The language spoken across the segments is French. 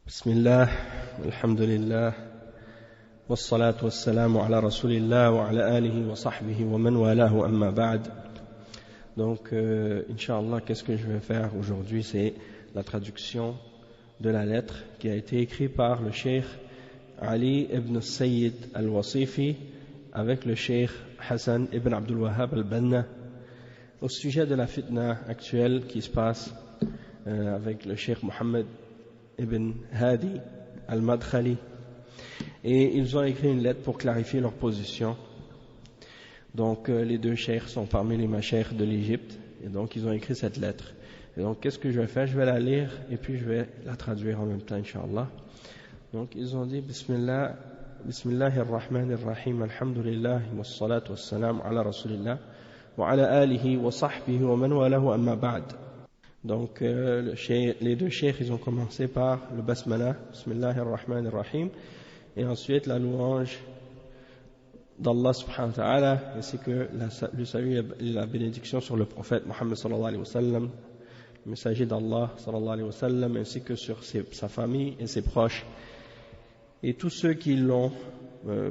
بسم الله الحمد لله والصلاة والسلام على رسول الله وعلى آله وصحبه ومن والاه أما بعد. Donc, Inch'Allah, qu'est-ce que je vais faire aujourd'hui? C'est la traduction de la lettre qui a été écrite par le Cheikh Ali ibn Sayyid al-Wasifi avec le Cheikh Hassan ibn Abdul Wahhab al-Banna au sujet de la fitna actuelle qui se passe avec le Cheikh Mohammed ibn Hadi al-Madkhali. Et ils ont écrit une lettre pour clarifier leur position. Donc les deux cheikhs sont parmi les mashaykhs de l'Égypte, et donc ils ont écrit cette lettre. Et donc qu'est-ce que je vais faire? Je vais la lire et puis je vais la traduire en même temps, Inch'Allah. Donc ils ont dit Bismillahirrahmanirrahim, alhamdulillah, wassalatu wassalamu ala rasulillah, wa ala alihi wa sahbihi wa man walahu amma ba'd. Donc les deux cheikhs, ils ont commencé par le basmala, Bismillahirrahmanirrahim, et ensuite la louange d'Allah subhanahu wa ta'ala, ainsi que le salut et la bénédiction sur le prophète Mohammed sallallahu alayhi wa sallam, le messager d'Allah sallallahu alayhi wa sallam, ainsi que sur sa famille et ses proches, et tous ceux qui l'ont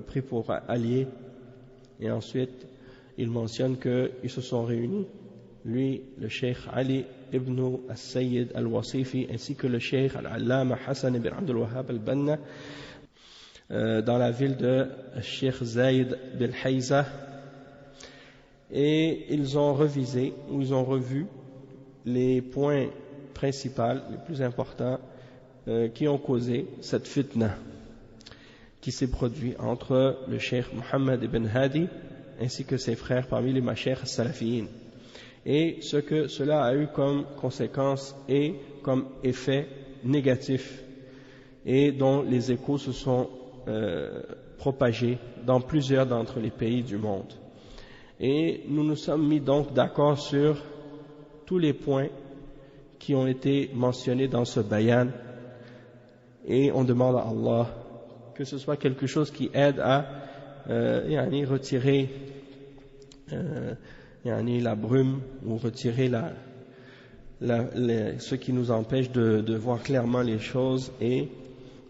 pris pour allié. Et ensuite, il mentionne qu'ils se sont réunis, lui, le Cheikh Ali ibn al-Sayyid al-Wasifi, ainsi que le Cheikh al-Allama Hassan ibn Abdul Wahhab al-Banna, dans la ville de Cheikh Zayed bin Hayza, et ils ont revisé ou ils ont revu les points principaux, les plus importants qui ont causé cette fitna qui s'est produite entre le Cheikh Mohammed ibn Hadi ainsi que ses frères parmi les mashayikh salafiyin, et ce que cela a eu comme conséquence et comme effet négatif, et dont les échos se sont propagés dans plusieurs d'entre les pays du monde. Et nous nous sommes mis donc d'accord sur tous les points qui ont été mentionnés dans ce bayan, et on demande à Allah que ce soit quelque chose qui aide à retirer la brume, ou retirer ce qui nous empêche de voir clairement les choses, et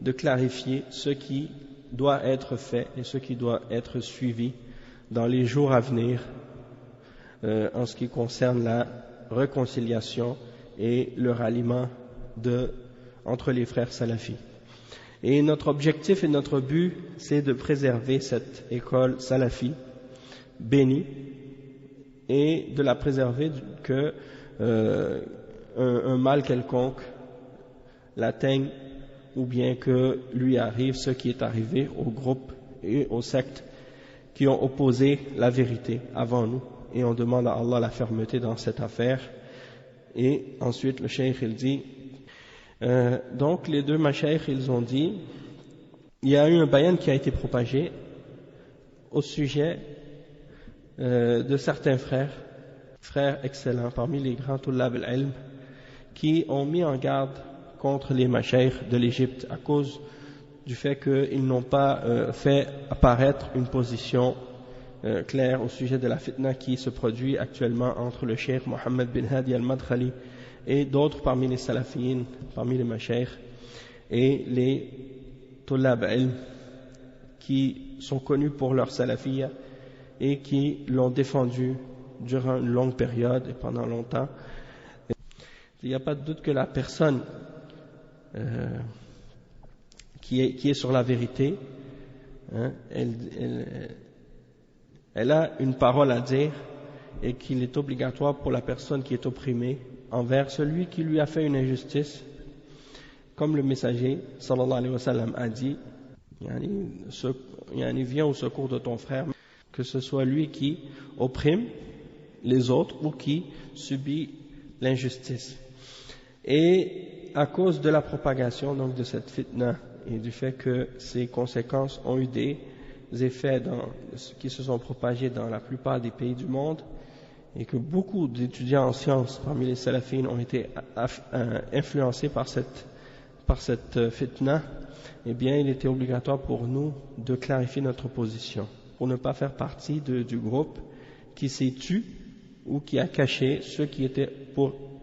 de clarifier ce qui doit être fait et ce qui doit être suivi dans les jours à venir en ce qui concerne la réconciliation et le ralliement entre les frères salafis. Et notre objectif et notre but, c'est de préserver cette école salafi bénie, et de la préserver que un mal quelconque l'atteigne, ou bien que lui arrive ce qui est arrivé aux groupes et aux sectes qui ont opposé la vérité avant nous. Et on demande à Allah la fermeté dans cette affaire. Et ensuite le cheikh il dit, donc les deux mashayikh ils ont dit, il y a eu un bayan qui a été propagé au sujet de certains frères excellents parmi les grands tullab al-ilm, qui ont mis en garde contre les mashayikh de l'Égypte à cause du fait qu'ils n'ont pas fait apparaître une position claire au sujet de la fitna qui se produit actuellement entre le Cheikh Mohammed bin Hadi al-Madkhali et d'autres parmi les salafiyin, parmi les mashayikh et les tullab ilm qui sont connus pour leur salafiyya et qui l'ont défendu durant une longue période et pendant longtemps. Il n'y a pas de doute que la personne qui est sur la vérité, elle a une parole à dire, et qu'il est obligatoire pour la personne qui est opprimée envers celui qui lui a fait une injustice, comme le messager sallallahu alayhi wa sallam a dit, viens au secours de ton frère, que ce soit lui qui opprime les autres ou qui subit l'injustice. Et à cause de la propagation donc de cette fitna et du fait que ses conséquences ont eu des effets qui se sont propagés dans la plupart des pays du monde, et que beaucoup d'étudiants en sciences parmi les salafines ont été influencés par cette fitna, eh bien il était obligatoire pour nous de clarifier notre position pour ne pas faire partie du groupe qui s'est tu ou qui a caché ce qui était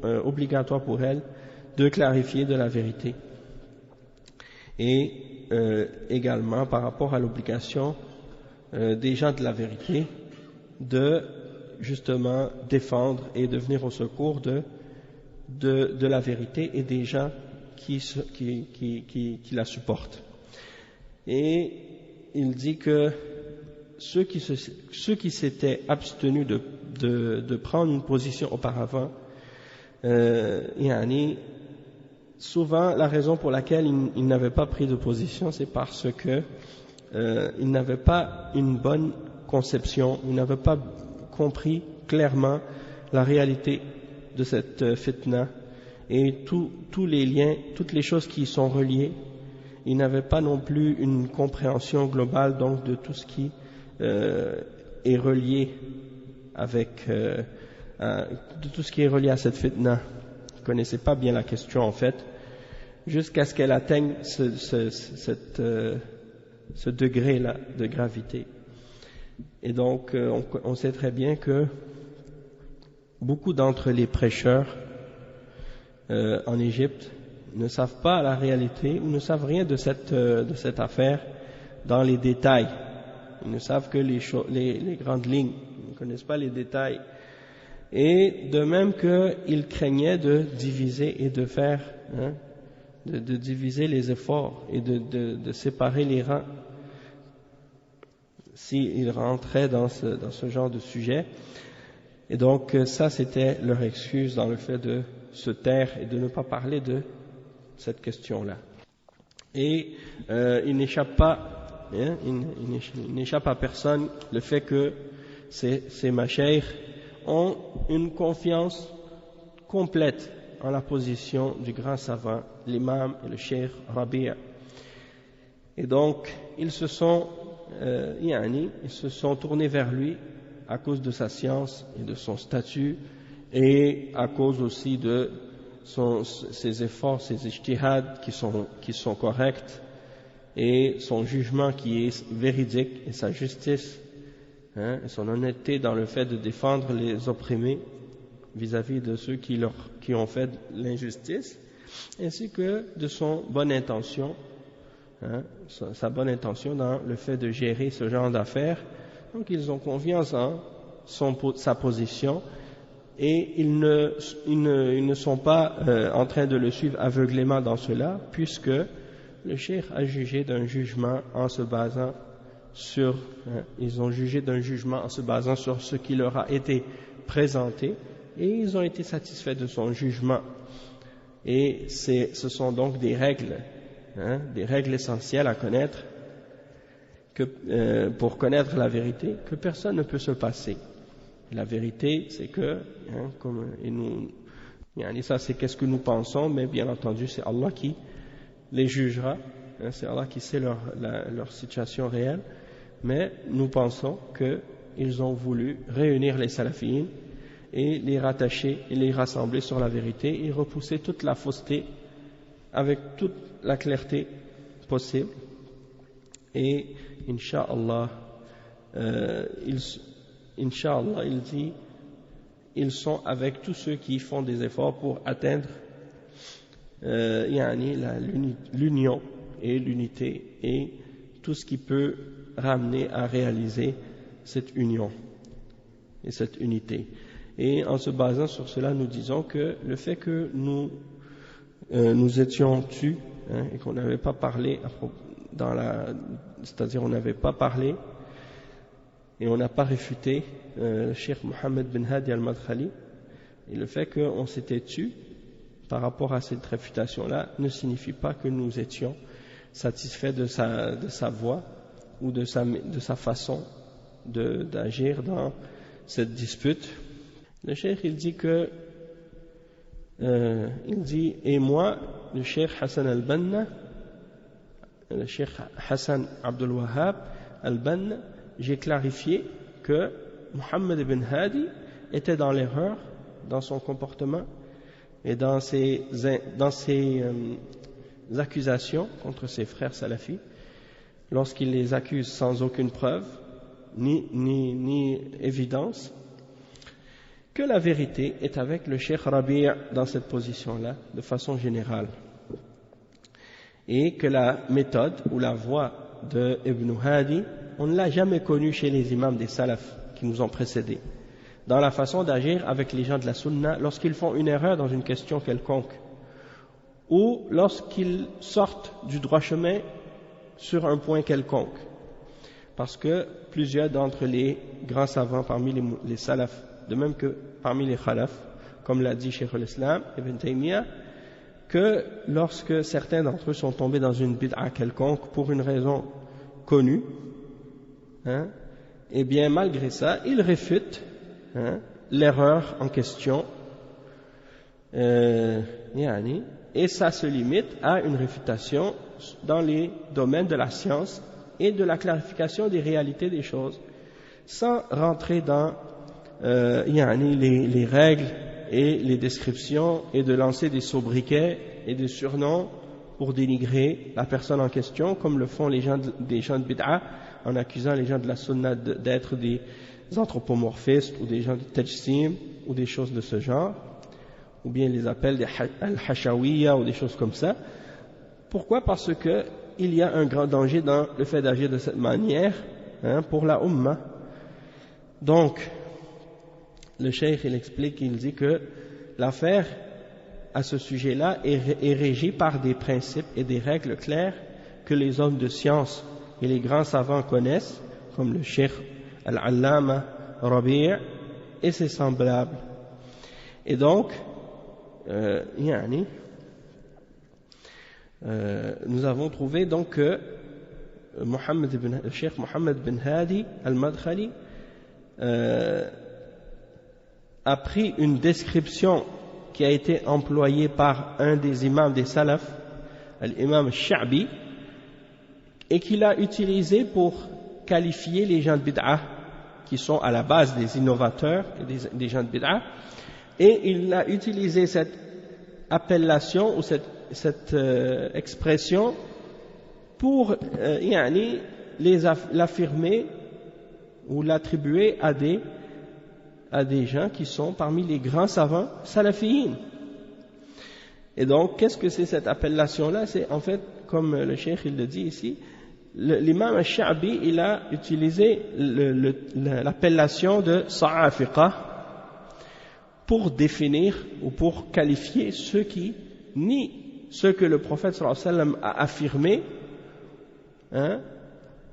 obligatoire pour elle de clarifier de la vérité. et également par rapport à l'obligation des gens de la vérité de justement défendre et de venir au secours de la vérité et des gens qui la supportent. Et il dit que ceux qui s'étaient abstenus de prendre une position auparavant, souvent la raison pour laquelle ils n'avaient pas pris de position, c'est parce que ils n'avaient pas une bonne conception, ils n'avaient pas compris clairement la réalité de cette fitna et tous les liens, toutes les choses qui y sont reliées. Ils n'avaient pas non plus une compréhension globale donc de tout ce qui est relié avec de tout ce qui est relié à cette fitna. Ils ne connaissaient pas bien la question en fait, jusqu'à ce qu'elle atteigne ce degré-là de gravité. Et donc on sait très bien que beaucoup d'entre les prêcheurs en Égypte ne savent pas la réalité ou ne savent rien de cette affaire dans les détails. Ils ne savent que les grandes lignes, ils ne connaissent pas les détails. Et de même qu'ils craignaient de diviser et de faire, de diviser les efforts et de séparer les rangs s'ils rentraient dans ce genre de sujet. Et donc ça c'était leur excuse dans le fait de se taire et de ne pas parler de cette question-là. Et il n'échappe pas, il n'échappe à personne le fait que ces mashaykh ont une confiance complète en la position du grand savant, l'imam et le cheikh Rabi'. Et donc ils se sont tournés vers lui à cause de sa science et de son statut et à cause aussi de ses efforts, ses ijtihads qui sont corrects et son jugement qui est véridique et sa justice, et son honnêteté dans le fait de défendre les opprimés vis-à-vis de ceux qui ont fait l'injustice, ainsi que de son bonne intention, sa bonne intention dans le fait de gérer ce genre d'affaires. Donc ils ont confiance en sa position et ils ne sont pas en train de le suivre aveuglément dans cela, puisque le cheikh a jugé d'un jugement en se basant sur ce qui leur a été présenté et ils ont été satisfaits de son jugement. Et ce sont donc des règles essentielles à connaître pour connaître la vérité, que personne ne peut se passer. La vérité, c'est que, ça c'est qu'est-ce que nous pensons, mais bien entendu c'est Allah qui les jugera, c'est Allah qui sait leur situation réelle, mais nous pensons qu'ils ont voulu réunir les salafiyyin et les rattacher et les rassembler sur la vérité et repousser toute la fausseté avec toute la clarté possible. Et Inch'Allah, il dit, ils sont avec tous ceux qui font des efforts pour atteindre l'union et l'unité et tout ce qui peut ramener à réaliser cette union et cette unité. Et en se basant sur cela, nous disons que le fait que nous étions tus et qu'on n'avait pas parlé c'est-à-dire on n'avait pas parlé et on n'a pas réfuté Cheikh Mohammed bin Hadi al-Madkhali, et le fait qu'on s'était tu par rapport à cette réfutation-là ne signifie pas que nous étions satisfaits de sa voix ou de sa façon d'agir dans cette dispute. Le cheikh il dit et moi, le cheikh Hassan al-Banna, le cheikh Hassan Abdul Wahhab al-Banna, j'ai clarifié que Muhammad ibn Hadi était dans l'erreur dans son comportement et dans ses accusations contre ses frères salafis, lorsqu'il les accuse sans aucune preuve ni évidence, que la vérité est avec le cheikh Rabi' dans cette position-là, de façon générale. Et que la méthode ou la voie de Ibn Hadi, on ne l'a jamais connue chez les imams des salafs qui nous ont précédés, dans la façon d'agir avec les gens de la sunna lorsqu'ils font une erreur dans une question quelconque, ou lorsqu'ils sortent du droit chemin sur un point quelconque. Parce que plusieurs d'entre les grands savants parmi les salafs, de même que parmi les khalaf, comme l'a dit Cheikh al-Islam, Ibn Taymiyyah, que lorsque certains d'entre eux sont tombés dans une bid'a quelconque pour une raison connue, et bien malgré ça, ils réfutent l'erreur en question, et ça se limite à une réfutation dans les domaines de la science et de la clarification des réalités des choses, sans rentrer dans les règles et les descriptions et de lancer des sobriquets et des surnoms pour dénigrer la personne en question, comme le font des gens de bid'a, en accusant les gens de la sunna d'être des anthropomorphistes ou des gens de tajsim ou des choses de ce genre, ou bien ils les appellent des al-hashawiyya ou des choses comme ça. Pourquoi? Parce que il y a un grand danger dans le fait d'agir de cette manière pour la ummah. Donc, le cheikh il explique, il dit que l'affaire à ce sujet-là est régie par des principes et des règles claires que les hommes de science et les grands savants connaissent, comme le cheikh Al-Allama Rabi' et ses semblables. Et donc, nous avons trouvé donc que le cheikh Mohammed bin Hadi al-Madkhali a pris une description qui a été employée par un des imams des salafs, l'imam Sha'bi, et qu'il a utilisé pour qualifier les gens de bid'a qui sont à la base des innovateurs et des gens de bid'a, et il a utilisé cette appellation ou cette expression pour l'affirmer ou l'attribuer à des gens qui sont parmi les grands savants salafiyyin. Et donc, qu'est-ce que c'est cette appellation-là? C'est en fait, comme le cheikh il le dit ici, l'imam al-Sha'bi, il a utilisé l'appellation de Sa'afiqa pour définir ou pour qualifier ceux qui nient ce que le prophète sallallahu alayhi wa sallam a affirmé,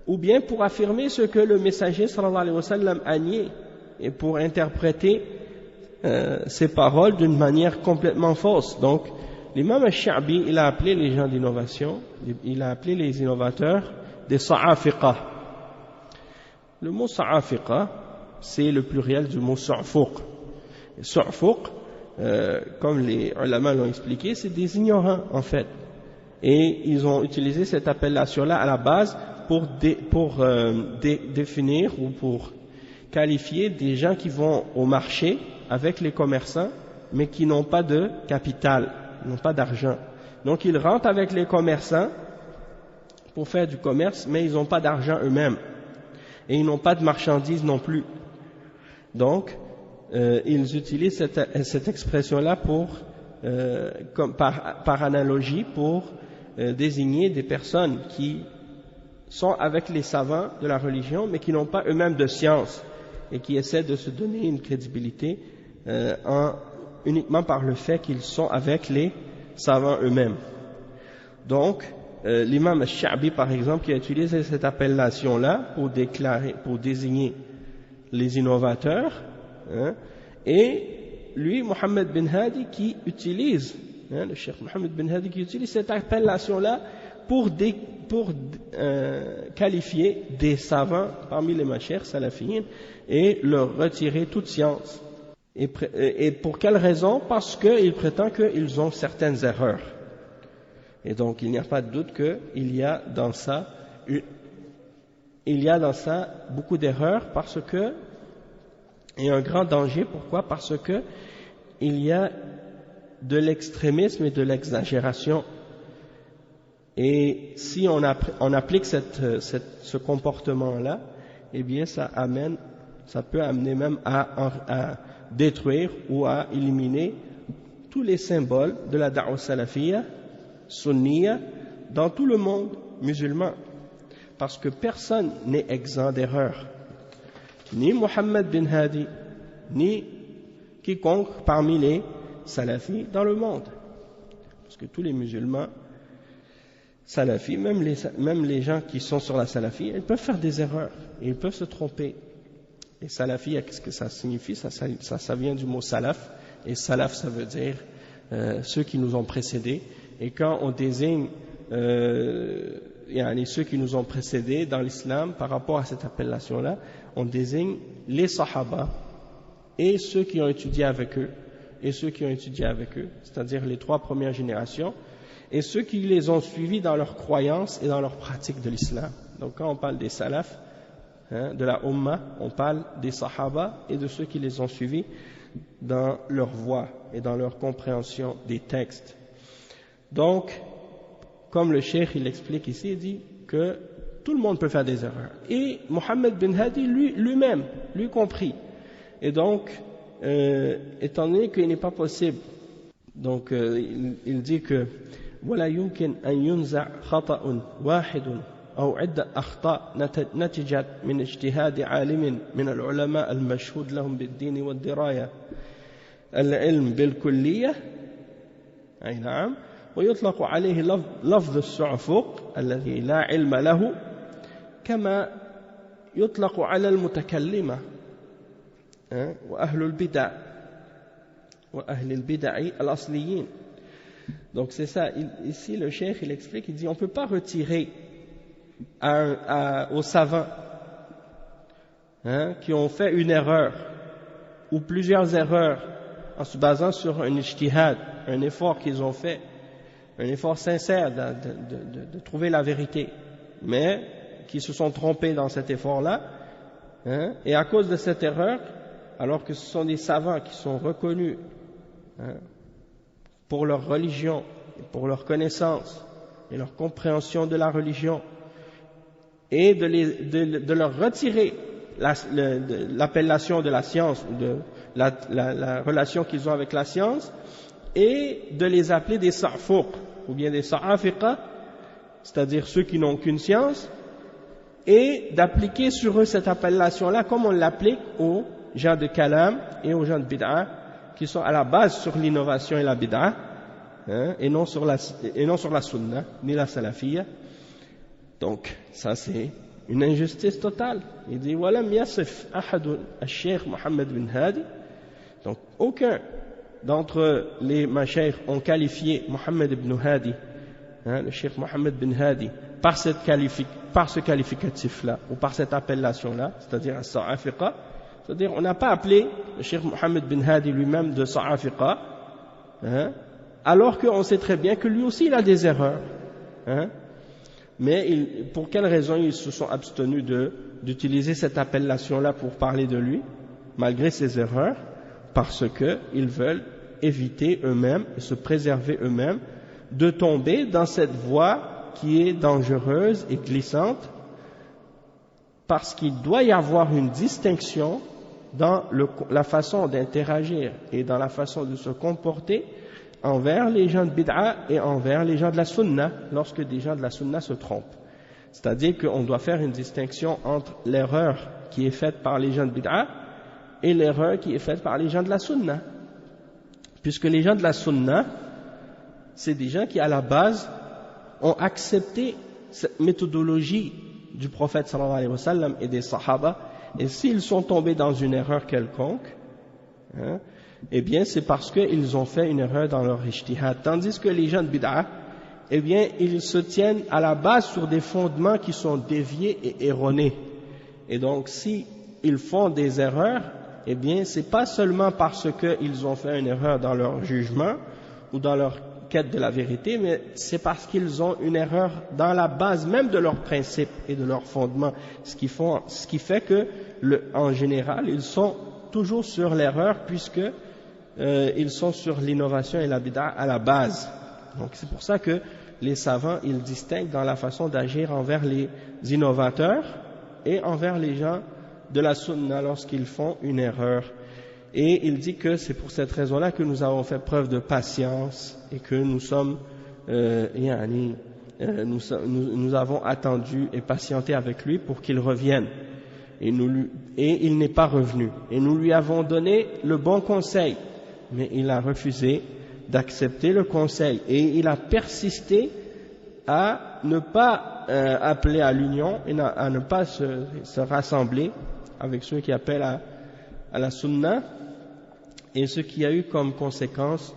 ou bien pour affirmer ce que le messager sallallahu alayhi wa sallam a nié, et pour interpréter ces paroles d'une manière complètement fausse. Donc, l'imam al-Sha'bi, il a appelé les gens d'innovation, il a appelé les innovateurs des Sa'afiqa. Le mot Sa'afiqa, c'est le pluriel du mot Su'fuq. Su'fuq, comme les ulama l'ont expliqué, c'est des ignorants en fait. Et ils ont utilisé cette appellation-là à la base pour définir ou pour qualifier des gens qui vont au marché avec les commerçants, mais qui n'ont pas de capital, n'ont pas d'argent. Donc ils rentrent avec les commerçants pour faire du commerce, mais ils n'ont pas d'argent eux-mêmes. Et ils n'ont pas de marchandises non plus. Donc, ils utilisent cette expression-là par analogie pour désigner des personnes qui sont avec les savants de la religion, mais qui n'ont pas eux-mêmes de science et qui essaient de se donner une crédibilité uniquement par le fait qu'ils sont avec les savants eux-mêmes. Donc, l'imam al-Sha'bi, par exemple, qui a utilisé cette appellation-là pour désigner les innovateurs, et lui, Mohammed bin Hadi, qui utilise, le cheikh Mohammed bin Hadi, qui utilise cette appellation-là pour qualifier des savants parmi les mashayikh salafiyyin et leur retirer toute science. Et pour quelle raison? Parce qu'il prétend qu'ils ont certaines erreurs. Et donc, il n'y a pas de doute qu'il y a dans ça beaucoup d'erreurs parce que, et un grand danger. Pourquoi? Parce que il y a de l'extrémisme et de l'exagération. Et si on applique ce comportement-là, eh bien, ça peut amener même à détruire ou à éliminer tous les symboles de la da'wa salafiyya, sunniya, dans tout le monde musulman, parce que personne n'est exempt d'erreur, ni Mohammed bin Hadi, ni quiconque parmi les salafis dans le monde, parce que tous les musulmans salafis, même les gens qui sont sur la salafie, ils peuvent faire des erreurs, et ils peuvent se tromper. Et salafi, qu'est-ce que ça signifie? Ça vient du mot salaf, et salaf ça veut dire ceux qui nous ont précédés, et quand on désigne ceux qui nous ont précédés dans l'islam par rapport à cette appellation-là, on désigne les sahaba et ceux qui ont étudié avec eux, c'est-à-dire les 3 premières générations, et ceux qui les ont suivis dans leur croyance et dans leur pratique de l'islam. Donc quand on parle des salafs, de la Ummah, on parle des Sahaba et de ceux qui les ont suivis dans leur voie et dans leur compréhension des textes. Donc, comme le cheikh il explique ici, il dit que tout le monde peut faire des erreurs. Et Mohammed bin Hadi lui-même, lui compris. Et donc, étant donné qu'il n'est pas possible, donc il dit que ولا يمكن أن ينزع خطأ واحد أو عدة أخطاء نتجت من اجتهاد عالم من العلماء المشهود لهم بالدين والدراية العلم بالكلية أي نعم ويطلق عليه لفظ السعفوق الذي لا علم له كما يطلق على المتكلمة وأهل البدع الأصليين. Donc c'est ça, ici le cheikh il explique, il dit on ne peut pas retirer aux savants qui ont fait une erreur ou plusieurs erreurs en se basant sur un ijtihad, un effort qu'ils ont fait, un effort sincère de trouver la vérité, mais qui se sont trompés dans cet effort-là, et à cause de cette erreur, alors que ce sont des savants qui sont reconnus pour leur religion, pour leur connaissance et leur compréhension de la religion, et de leur retirer l'appellation de la science, de la relation qu'ils ont avec la science, et de les appeler des sa'fouq, ou bien des sa'afiqa, c'est-à-dire ceux qui n'ont aucune science, et d'appliquer sur eux cette appellation-là comme on l'applique aux gens de kalam et aux gens de bid'a, qui sont à la base sur l'innovation et la bid'a, et non sur la sunna, ni la salafiyya. Donc, ça c'est une injustice totale. Il dit, وَلَمْ يَصِفْ أَحَدٌ الشيخ Mohammed bin Hadi. Donc, aucun d'entre les mashayikh ont qualifié Mohammed ibn Hadi, le cheikh Mohammed bin Hadi, par ce qualificatif-là, ou par cette appellation-là, c'est-à-dire as-sa'afiqa. C'est-à-dire, on n'a pas appelé le cheikh Mohammed bin Hadi lui-même de sa'afiqa, alors qu'on sait très bien que lui aussi il a des erreurs. Mais pour quelle raison ils se sont abstenus d'utiliser cette appellation-là pour parler de lui, malgré ses erreurs? Parce qu'ils veulent éviter eux-mêmes et se préserver eux-mêmes de tomber dans cette voie qui est dangereuse et glissante, parce qu'il doit y avoir une distinction dans la façon d'interagir et dans la façon de se comporter envers les gens de bid'a et envers les gens de la sunna, lorsque des gens de la sunna se trompent. C'est-à-dire qu'on doit faire une distinction entre l'erreur qui est faite par les gens de bid'a et l'erreur qui est faite par les gens de la sunna. Puisque les gens de la sunna, c'est des gens qui à la base ont accepté cette méthodologie du prophète sallallahu alayhi wa sallam et des sahaba, et s'ils sont tombés dans une erreur quelconque, eh bien c'est parce qu'ils ont fait une erreur dans leur ijtihad. Tandis que les gens de bid'a, eh bien ils se tiennent à la base sur des fondements qui sont déviés et erronés. Et donc si ils font des erreurs, eh bien c'est pas seulement parce qu'ils ont fait une erreur dans leur jugement ou dans leur quête de la vérité, mais c'est parce qu'ils ont une erreur dans la base même de leurs principes et de leurs fondements, ce qui fait que en général ils sont toujours sur l'erreur, puisque ils sont sur l'innovation et la bid'a à la base. Donc c'est pour ça que les savants ils distinguent dans la façon d'agir envers les innovateurs et envers les gens de la sunna lorsqu'ils font une erreur. Et il dit que c'est pour cette raison-là que nous avons fait preuve de patience et que nous sommes nous avons attendu et patienté avec lui pour qu'il revienne. Et il n'est pas revenu. Et nous lui avons donné le bon conseil, mais il a refusé d'accepter le conseil. Et il a persisté à ne pas appeler à l'union et à ne pas se rassembler avec ceux qui appellent à la sunna. Et ce qui a eu comme conséquence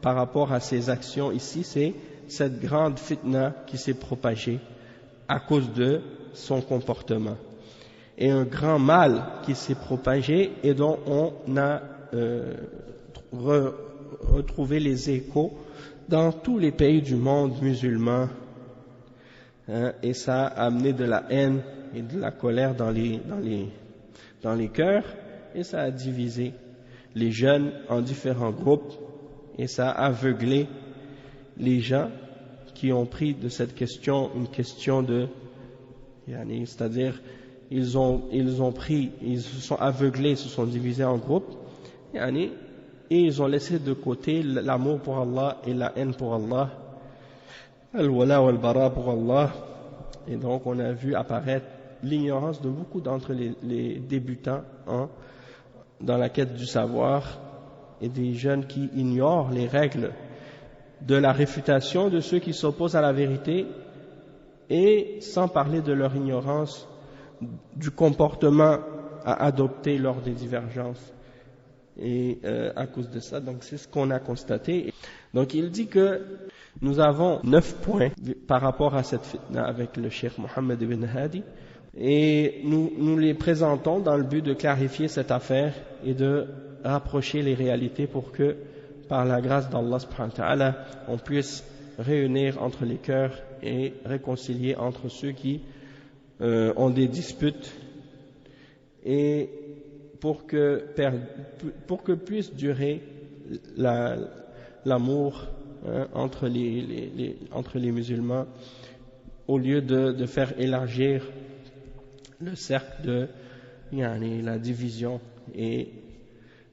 par rapport à ses actions ici, c'est cette grande fitna qui s'est propagée à cause de son comportement. Et un grand mal qui s'est propagé et dont on a retrouvé les échos dans tous les pays du monde musulman. Et ça a amené de la haine et de la colère dans les cœurs, et ça a divisé les jeunes en différents groupes, et ça a aveuglé les gens qui ont pris de cette question une question de, c'est-à-dire ils se sont aveuglés, ils se sont divisés en groupes, et ils ont laissé de côté l'amour pour Allah et la haine pour Allah, al-wala wal-bara pour Allah. Et donc on a vu apparaître l'ignorance de beaucoup d'entre les débutants dans la quête du savoir, et des jeunes qui ignorent les règles de la réfutation de ceux qui s'opposent à la vérité, et sans parler de leur ignorance du comportement à adopter lors des divergences. Et à cause de ça, donc c'est ce qu'on a constaté. Donc il dit que nous avons 9 points par rapport à cette fitna avec le Cheikh Mohammed ibn Hadi, et nous les présentons dans le but de clarifier cette affaire et de rapprocher les réalités pour que, par la grâce d'Allah subhanahu wa ta'ala, on puisse réunir entre les cœurs et réconcilier entre ceux qui ont des disputes, et pour que puisse durer l'amour entre les musulmans, au lieu de faire élargir le cercle de la division et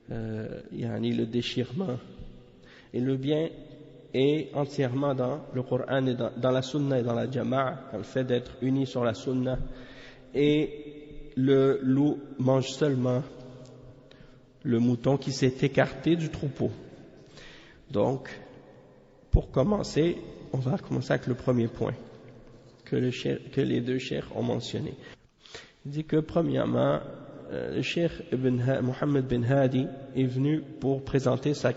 le déchirement. Et le bien est entièrement dans le Coran et dans la sunna et dans la jama'a, dans le fait d'être unis sur la sunna. Et le loup mange seulement le mouton qui s'est écarté du troupeau. Donc, pour commencer, on va commencer avec le premier point que les deux cheikhs ont mentionné. Il dit que premièrement, le cheikh Mohammed bin Hadi est venu pour présenter sa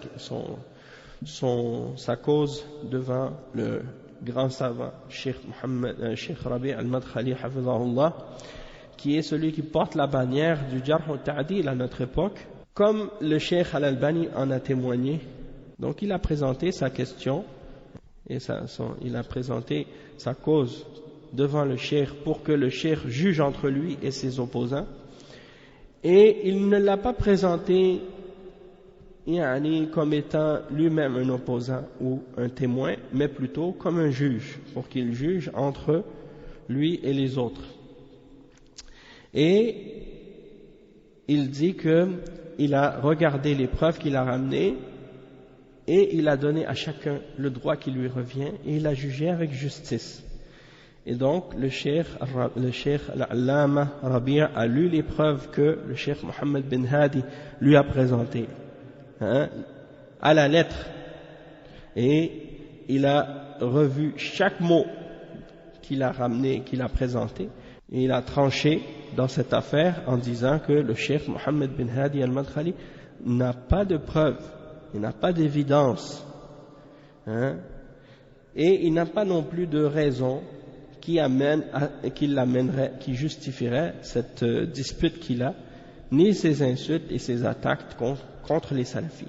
cause devant le grand savant cheikh Rabi' al-Madkhali hafizahullah, qui est celui qui porte la bannière du Jarh wa Ta'dil à notre époque, comme le cheikh al-Albani en a témoigné. Donc il a présenté sa question et il a présenté sa cause devant le cheikh pour que le cheikh juge entre lui et ses opposants, et il ne l'a pas présenté comme étant lui-même un opposant ou un témoin, mais plutôt comme un juge, pour qu'il juge entre lui et les autres. Et il dit qu'il a regardé les preuves qu'il a ramenées, et il a donné à chacun le droit qui lui revient, et il a jugé avec justice. Et donc le cheikh al-Allama Rabi' a lu les preuves que le cheikh Mohammed bin Hadi lui a présentées, à la lettre, et il a revu chaque mot qu'il a ramené, qu'il a présenté, et il a tranché dans cette affaire en disant que le cheikh Mohammed bin Hadi al-Madkhali n'a pas de preuves, il n'a pas d'évidence, et il n'a pas non plus de raison qui justifierait cette dispute qu'il a, ni ses insultes et ses attaques contre les salafis.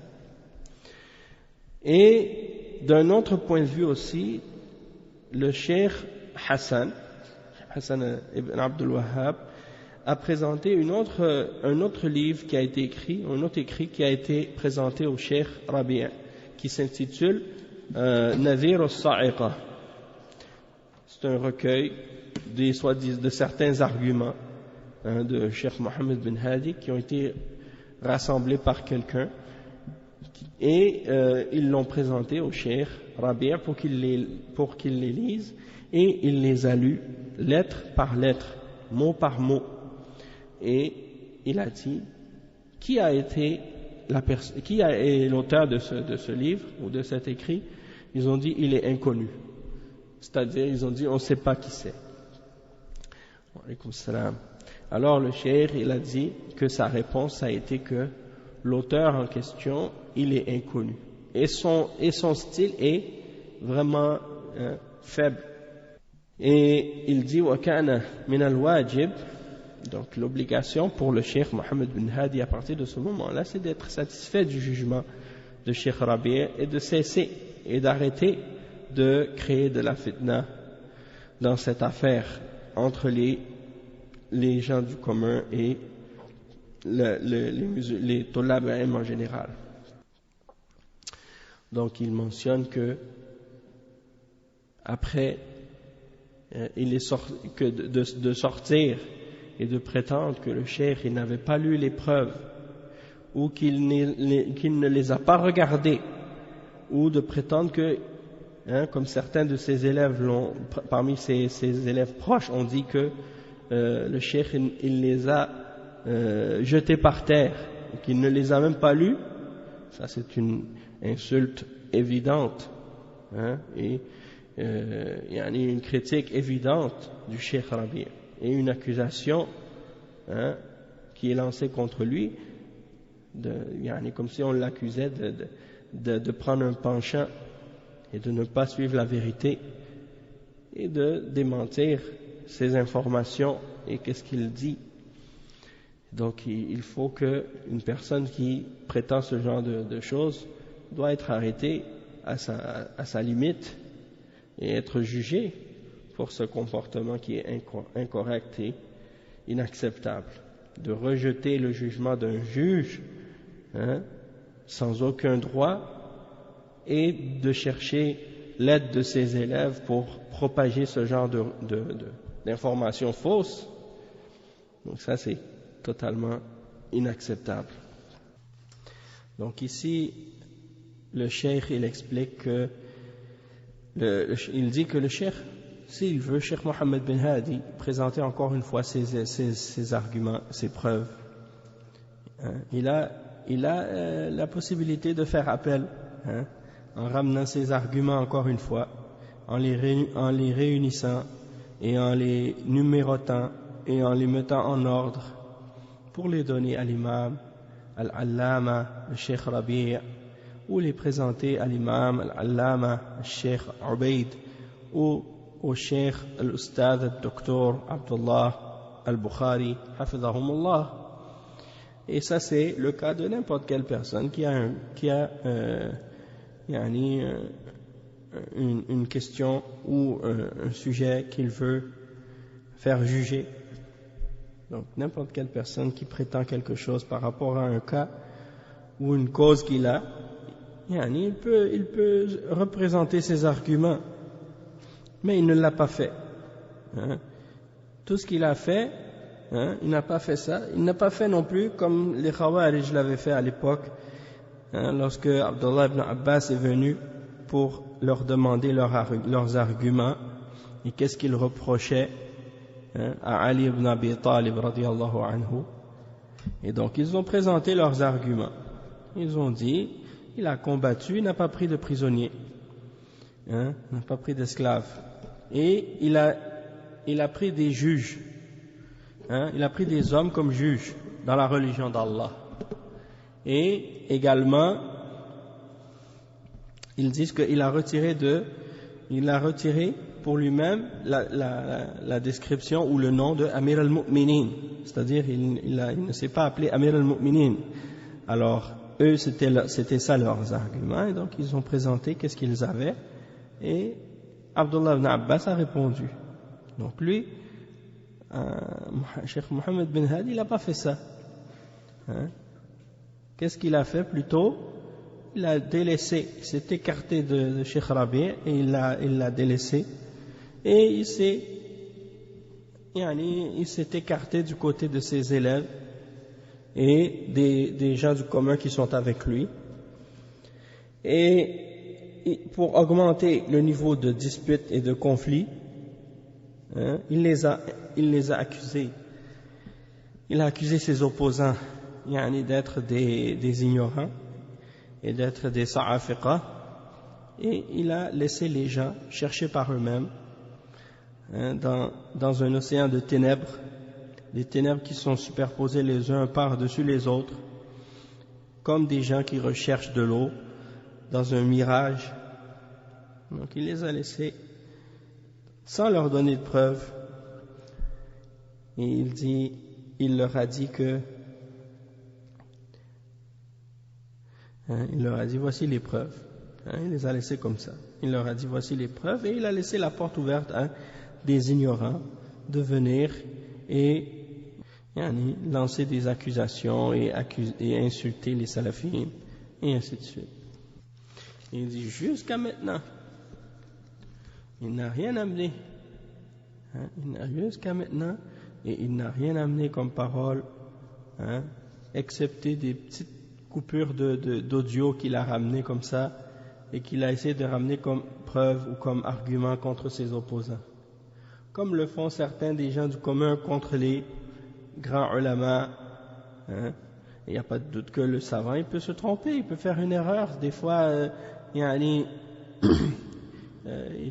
Et d'un autre point de vue aussi, le cheikh Hassan ibn Abdul Wahhab a présenté un autre livre qui a été écrit, qui a été présenté au cheikh Rabi', qui s'intitule Nadhir al-Sa'iqa. C'est un recueil de certains arguments de Cheikh Mohammed bin Hadi qui ont été rassemblés par quelqu'un, et ils l'ont présenté au Cheikh Rabi' pour qu'il les lise, et il les a lus lettre par lettre, mot par mot. Et il a dit, qui est l'auteur de ce livre ou de cet écrit? Ils ont dit, il est inconnu. C'est-à-dire, ils ont dit, on ne sait pas qui c'est. Alors le cheikh, il a dit que sa réponse a été que l'auteur en question, il est inconnu. Et son style est vraiment faible. Et il dit وَكَانَ مِنَ الْوَاجِبِ, donc l'obligation pour le cheikh Mohammed bin Hadi à partir de ce moment-là, c'est d'être satisfait du jugement de Cheikh Rabi' et de cesser et d'arrêter de créer de la fitna dans cette affaire entre les gens du commun et les Tolab en général. Donc il mentionne que après de sortir et de prétendre que le cheikh n'avait pas lu les preuves ou qu'il ne les a pas regardées, ou de prétendre que, comme certains de ses élèves parmi ses élèves proches ont dit que le cheikh il les a jetés par terre, qu'il ne les a même pas lus, ça c'est une insulte évidente, et il y a une critique évidente du cheikh Rabi' et une accusation qui est lancée contre lui, comme si on l'accusait de prendre un penchant et de ne pas suivre la vérité et de démentir ses informations et qu'est-ce qu'il dit. Donc il faut qu'une personne qui prétend ce genre de choses doit être arrêtée à sa limite et être jugée pour ce comportement qui est incorrect et inacceptable. De rejeter le jugement d'un juge sans aucun droit et de chercher l'aide de ses élèves pour propager ce genre d'informations fausses. Donc ça c'est totalement inacceptable. Donc ici le cheikh il explique que il dit que le cheikh, s'il veut, Cheikh Mohammed bin Hadi, présenter encore une fois ses arguments, ses preuves, il a la possibilité de faire appel, en ramenant ses arguments encore une fois, en les réunissant et en les numérotant et en les mettant en ordre pour les donner à l'imam Al-Allama, le Cheikh Rabi', ou les présenter à l'imam Al-Allama, le Cheikh Ubaid, ou au Cheikh Al-Ustad Al-Doctor Abdullah Al-Bukhari, hafidhahumullah. Et ça c'est le cas de n'importe quelle personne qui a une question ou un sujet qu'il veut faire juger. Donc n'importe quelle personne qui prétend quelque chose par rapport à un cas ou une cause qu'il a, il peut représenter ses arguments, mais il ne l'a pas fait. Tout ce qu'il a fait, il n'a pas fait ça. Il n'a pas fait non plus comme les Khawarij l'avaient fait à l'époque, lorsque Abdullah ibn Abbas est venu pour leur demander leurs arguments et qu'est-ce qu'il reprochait à Ali ibn Abi Talib radiyallahu anhu. Et donc ils ont présenté leurs arguments. Ils ont dit, il a combattu, il n'a pas pris de prisonniers, n'a pas pris d'esclaves, et il a pris des juges, il a pris des hommes comme juges dans la religion d'Allah. Et également ils disent qu'il a retiré pour lui-même la description ou le nom de Amir al-Mu'minin, c'est-à-dire il ne s'est pas appelé Amir al-Mu'minin. Alors eux c'était ça leurs arguments, et donc ils ont présenté qu'est-ce qu'ils avaient, et Abdullah ibn Abbas a répondu. Donc lui, Cheikh Mohammed bin Hadi, il n'a pas fait ça. Qu'est-ce qu'il a fait plutôt? Il a délaissé, il s'est écarté de Cheikh Rabi' et il l'a délaissé, et il s'est écarté du côté de ses élèves et des gens du commun qui sont avec lui. Et pour augmenter le niveau de dispute et de conflit, il les a accusés. Il a accusé ses opposants d'être des ignorants et d'être des sa'afiqa, et il a laissé les gens chercher par eux-mêmes dans un océan de ténèbres, des ténèbres qui sont superposées les uns par-dessus les autres, comme des gens qui recherchent de l'eau dans un mirage. Donc il les a laissés sans leur donner de preuves, et il leur a dit que il leur a dit voici les preuves. Il les a laissés comme ça. Il leur a dit voici les preuves, et il a laissé la porte ouverte à des ignorants de venir et lancer des accusations et insulter les salafis, et ainsi de suite. Il dit jusqu'à maintenant, il n'a rien amené. Jusqu'à maintenant, et il n'a rien amené comme parole, excepté des petites coupures d'audio qu'il a ramenées comme ça, et qu'il a essayé de ramener comme preuve ou comme argument contre ses opposants. Comme le font certains des gens du commun contre les grands ulama. Il n'y a pas de doute que le savant, il peut se tromper, il peut faire une erreur. Des fois, il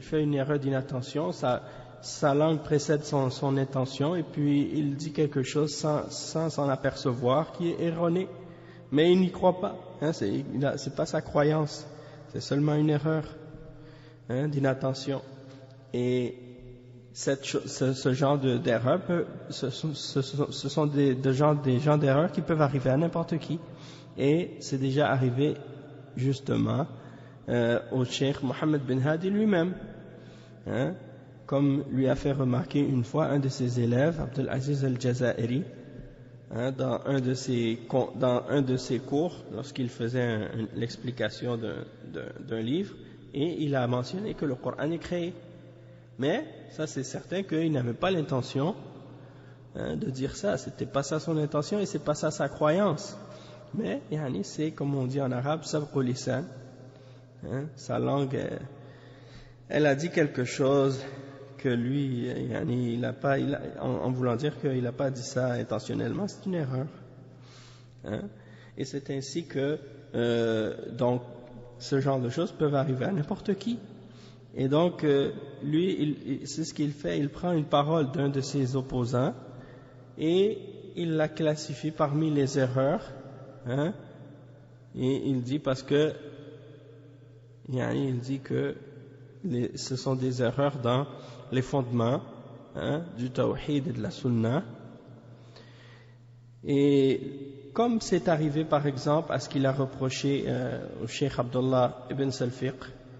fait une erreur d'inattention, sa langue précède son intention, et puis il dit quelque chose sans s'en apercevoir, qui est erroné. Mais il n'y croit pas. C'est pas sa croyance. C'est seulement une erreur d'inattention. Et ce genre d'erreur, ce sont des gens d'erreur qui peuvent arriver à n'importe qui. Et c'est déjà arrivé justement au cheikh Mohammed bin Hadi lui-même. Comme lui a fait remarquer une fois un de ses élèves, Abdul Aziz al-Jazairi, dans un de ses cours, lorsqu'il faisait l'explication d'un livre, et il a mentionné que le Coran est créé. Mais ça, c'est certain qu'il n'avait pas l'intention de dire ça. C'était pas ça son intention, et c'est pas ça sa croyance. Mais c'est, comme on dit en arabe, sabqu lisan. Sa langue, elle a dit quelque chose que lui, en voulant dire qu'il n'a pas dit ça intentionnellement, c'est une erreur. Et c'est ainsi que donc ce genre de choses peuvent arriver à n'importe qui. Et donc lui, c'est ce qu'il fait, il prend une parole d'un de ses opposants et il la classifie parmi les erreurs, et il dit parce que il dit que ce sont des erreurs dans les fondements du tawhid et de la sunna. Et comme c'est arrivé par exemple à ce qu'il a reproché au cheikh Abdullah ibn Salfiq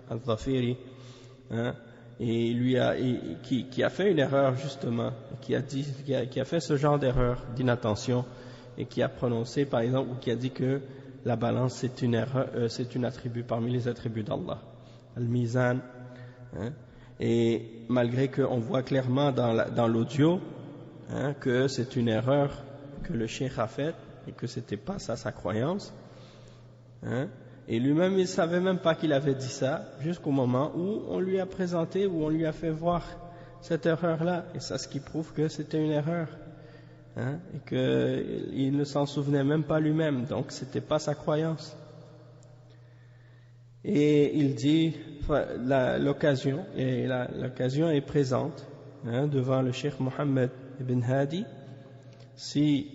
al-Dhafiri, et qui a fait une erreur justement, qui a fait ce genre d'erreur d'inattention, et qui a prononcé par exemple, ou qui a dit que la balance c'est une erreur, c'est un attribut parmi les attributs d'Allah, al-mizan. Et malgré qu'on voit clairement dans l'audio que c'est une erreur que le cheikh a faite et que c'était pas ça sa croyance, et lui-même il savait même pas qu'il avait dit ça jusqu'au moment où on lui a présenté, où on lui a fait voir cette erreur-là, et ça, ce qui prouve que c'était une erreur, et qu'il ne s'en souvenait même pas lui-même, donc c'était pas sa croyance. Et il dit l'occasion est présente devant le cheikh Mohammed ibn Hadi, si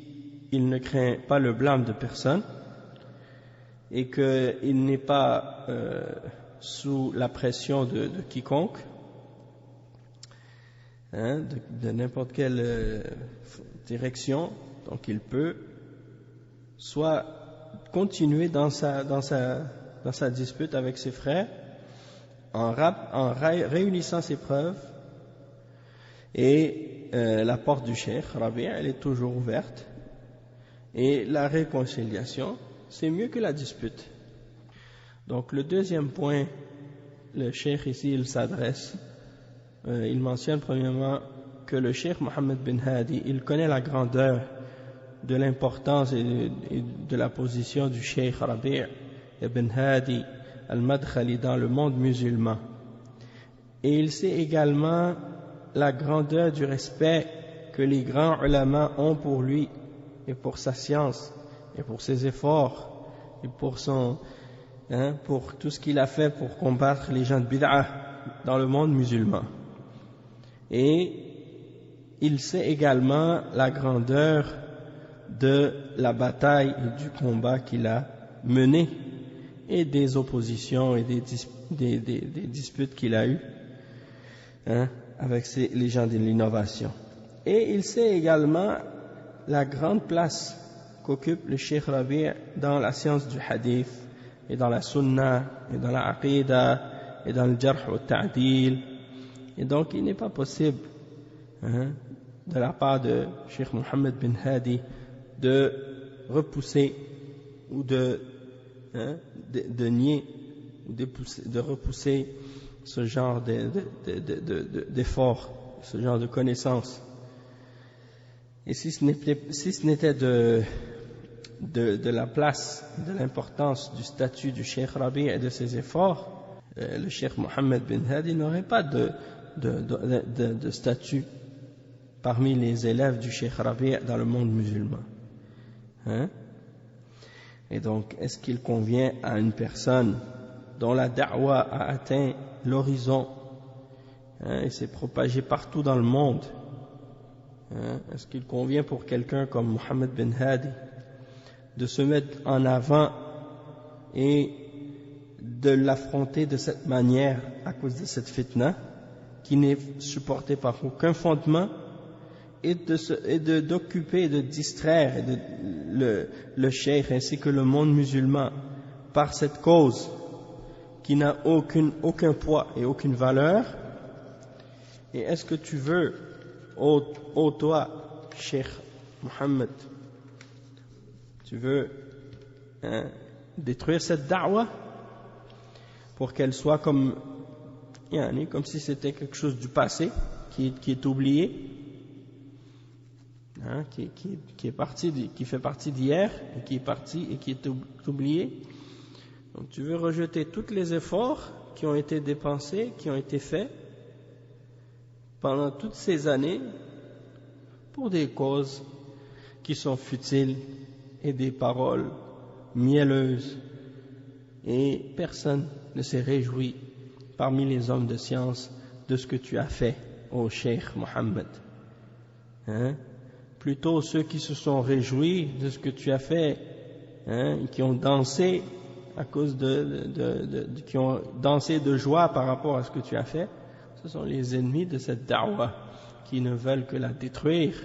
il ne craint pas le blâme de personne et qu'il n'est pas sous la pression de quiconque, de n'importe quelle direction, donc il peut soit continuer dans sa dispute avec ses frères en réunissant ses preuves, et la porte du cheikh Rabi' elle est toujours ouverte, et la réconciliation c'est mieux que la dispute. Donc le deuxième point, le cheikh ici il s'adresse, il mentionne premièrement que le cheikh Mohammed bin Hadi il connaît la grandeur de l'importance et de la position du cheikh Rabi' ibn Hadi al-Madkhali dans le monde musulman. Et il sait également la grandeur du respect que les grands ulama ont pour lui et pour sa science et pour ses efforts et pour pour tout ce qu'il a fait pour combattre les gens de bid'ah dans le monde musulman. Et il sait également la grandeur de la bataille et du combat qu'il a mené et des oppositions et des disputes qu'il a eues avec les gens de l'innovation. Et il sait également la grande place qu'occupe le Cheikh Rabi' dans la science du hadith et dans la sunna et dans la aqidah et dans le jarh au ta'dil. Et donc il n'est pas possible de la part de Cheikh Mohammed bin Hadi de repousser ou de nier ou de repousser ce genre d'effort, ce genre de connaissance. Et si ce n'était de la place, de l'importance du statut du Cheikh Rabi' et de ses efforts, le Cheikh Mohammed bin Hadi n'aurait pas de statut parmi les élèves du Cheikh Rabi' dans le monde musulman. Et donc, est-ce qu'il convient à une personne dont la da'wa a atteint l'horizon et s'est propagée partout dans le monde, est-ce qu'il convient pour quelqu'un comme Mohammed bin Hadi de se mettre en avant et de l'affronter de cette manière à cause de cette fitna qui n'est supportée par aucun fondement et d'occuper et de distraire le cheikh ainsi que le monde musulman par cette cause qui n'a aucun poids et aucune valeur? Et est-ce que tu veux, ô toi, Cheikh Mohammed, tu veux détruire cette da'wa pour qu'elle soit comme si c'était quelque chose du passé qui est oublié, qui fait partie d'hier et qui est parti et qui est oublié? Donc tu veux rejeter tous les efforts qui ont été dépensés, qui ont été faits pendant toutes ces années pour des causes qui sont futiles et des paroles mielleuses, et personne ne s'est réjoui parmi les hommes de science de ce que tu as fait, ô Cheikh Mohammed. Plutôt ceux qui se sont réjouis de ce que tu as fait, qui ont dansé à cause qui ont dansé de joie par rapport à ce que tu as fait, ce sont les ennemis de cette da'wa qui ne veulent que la détruire.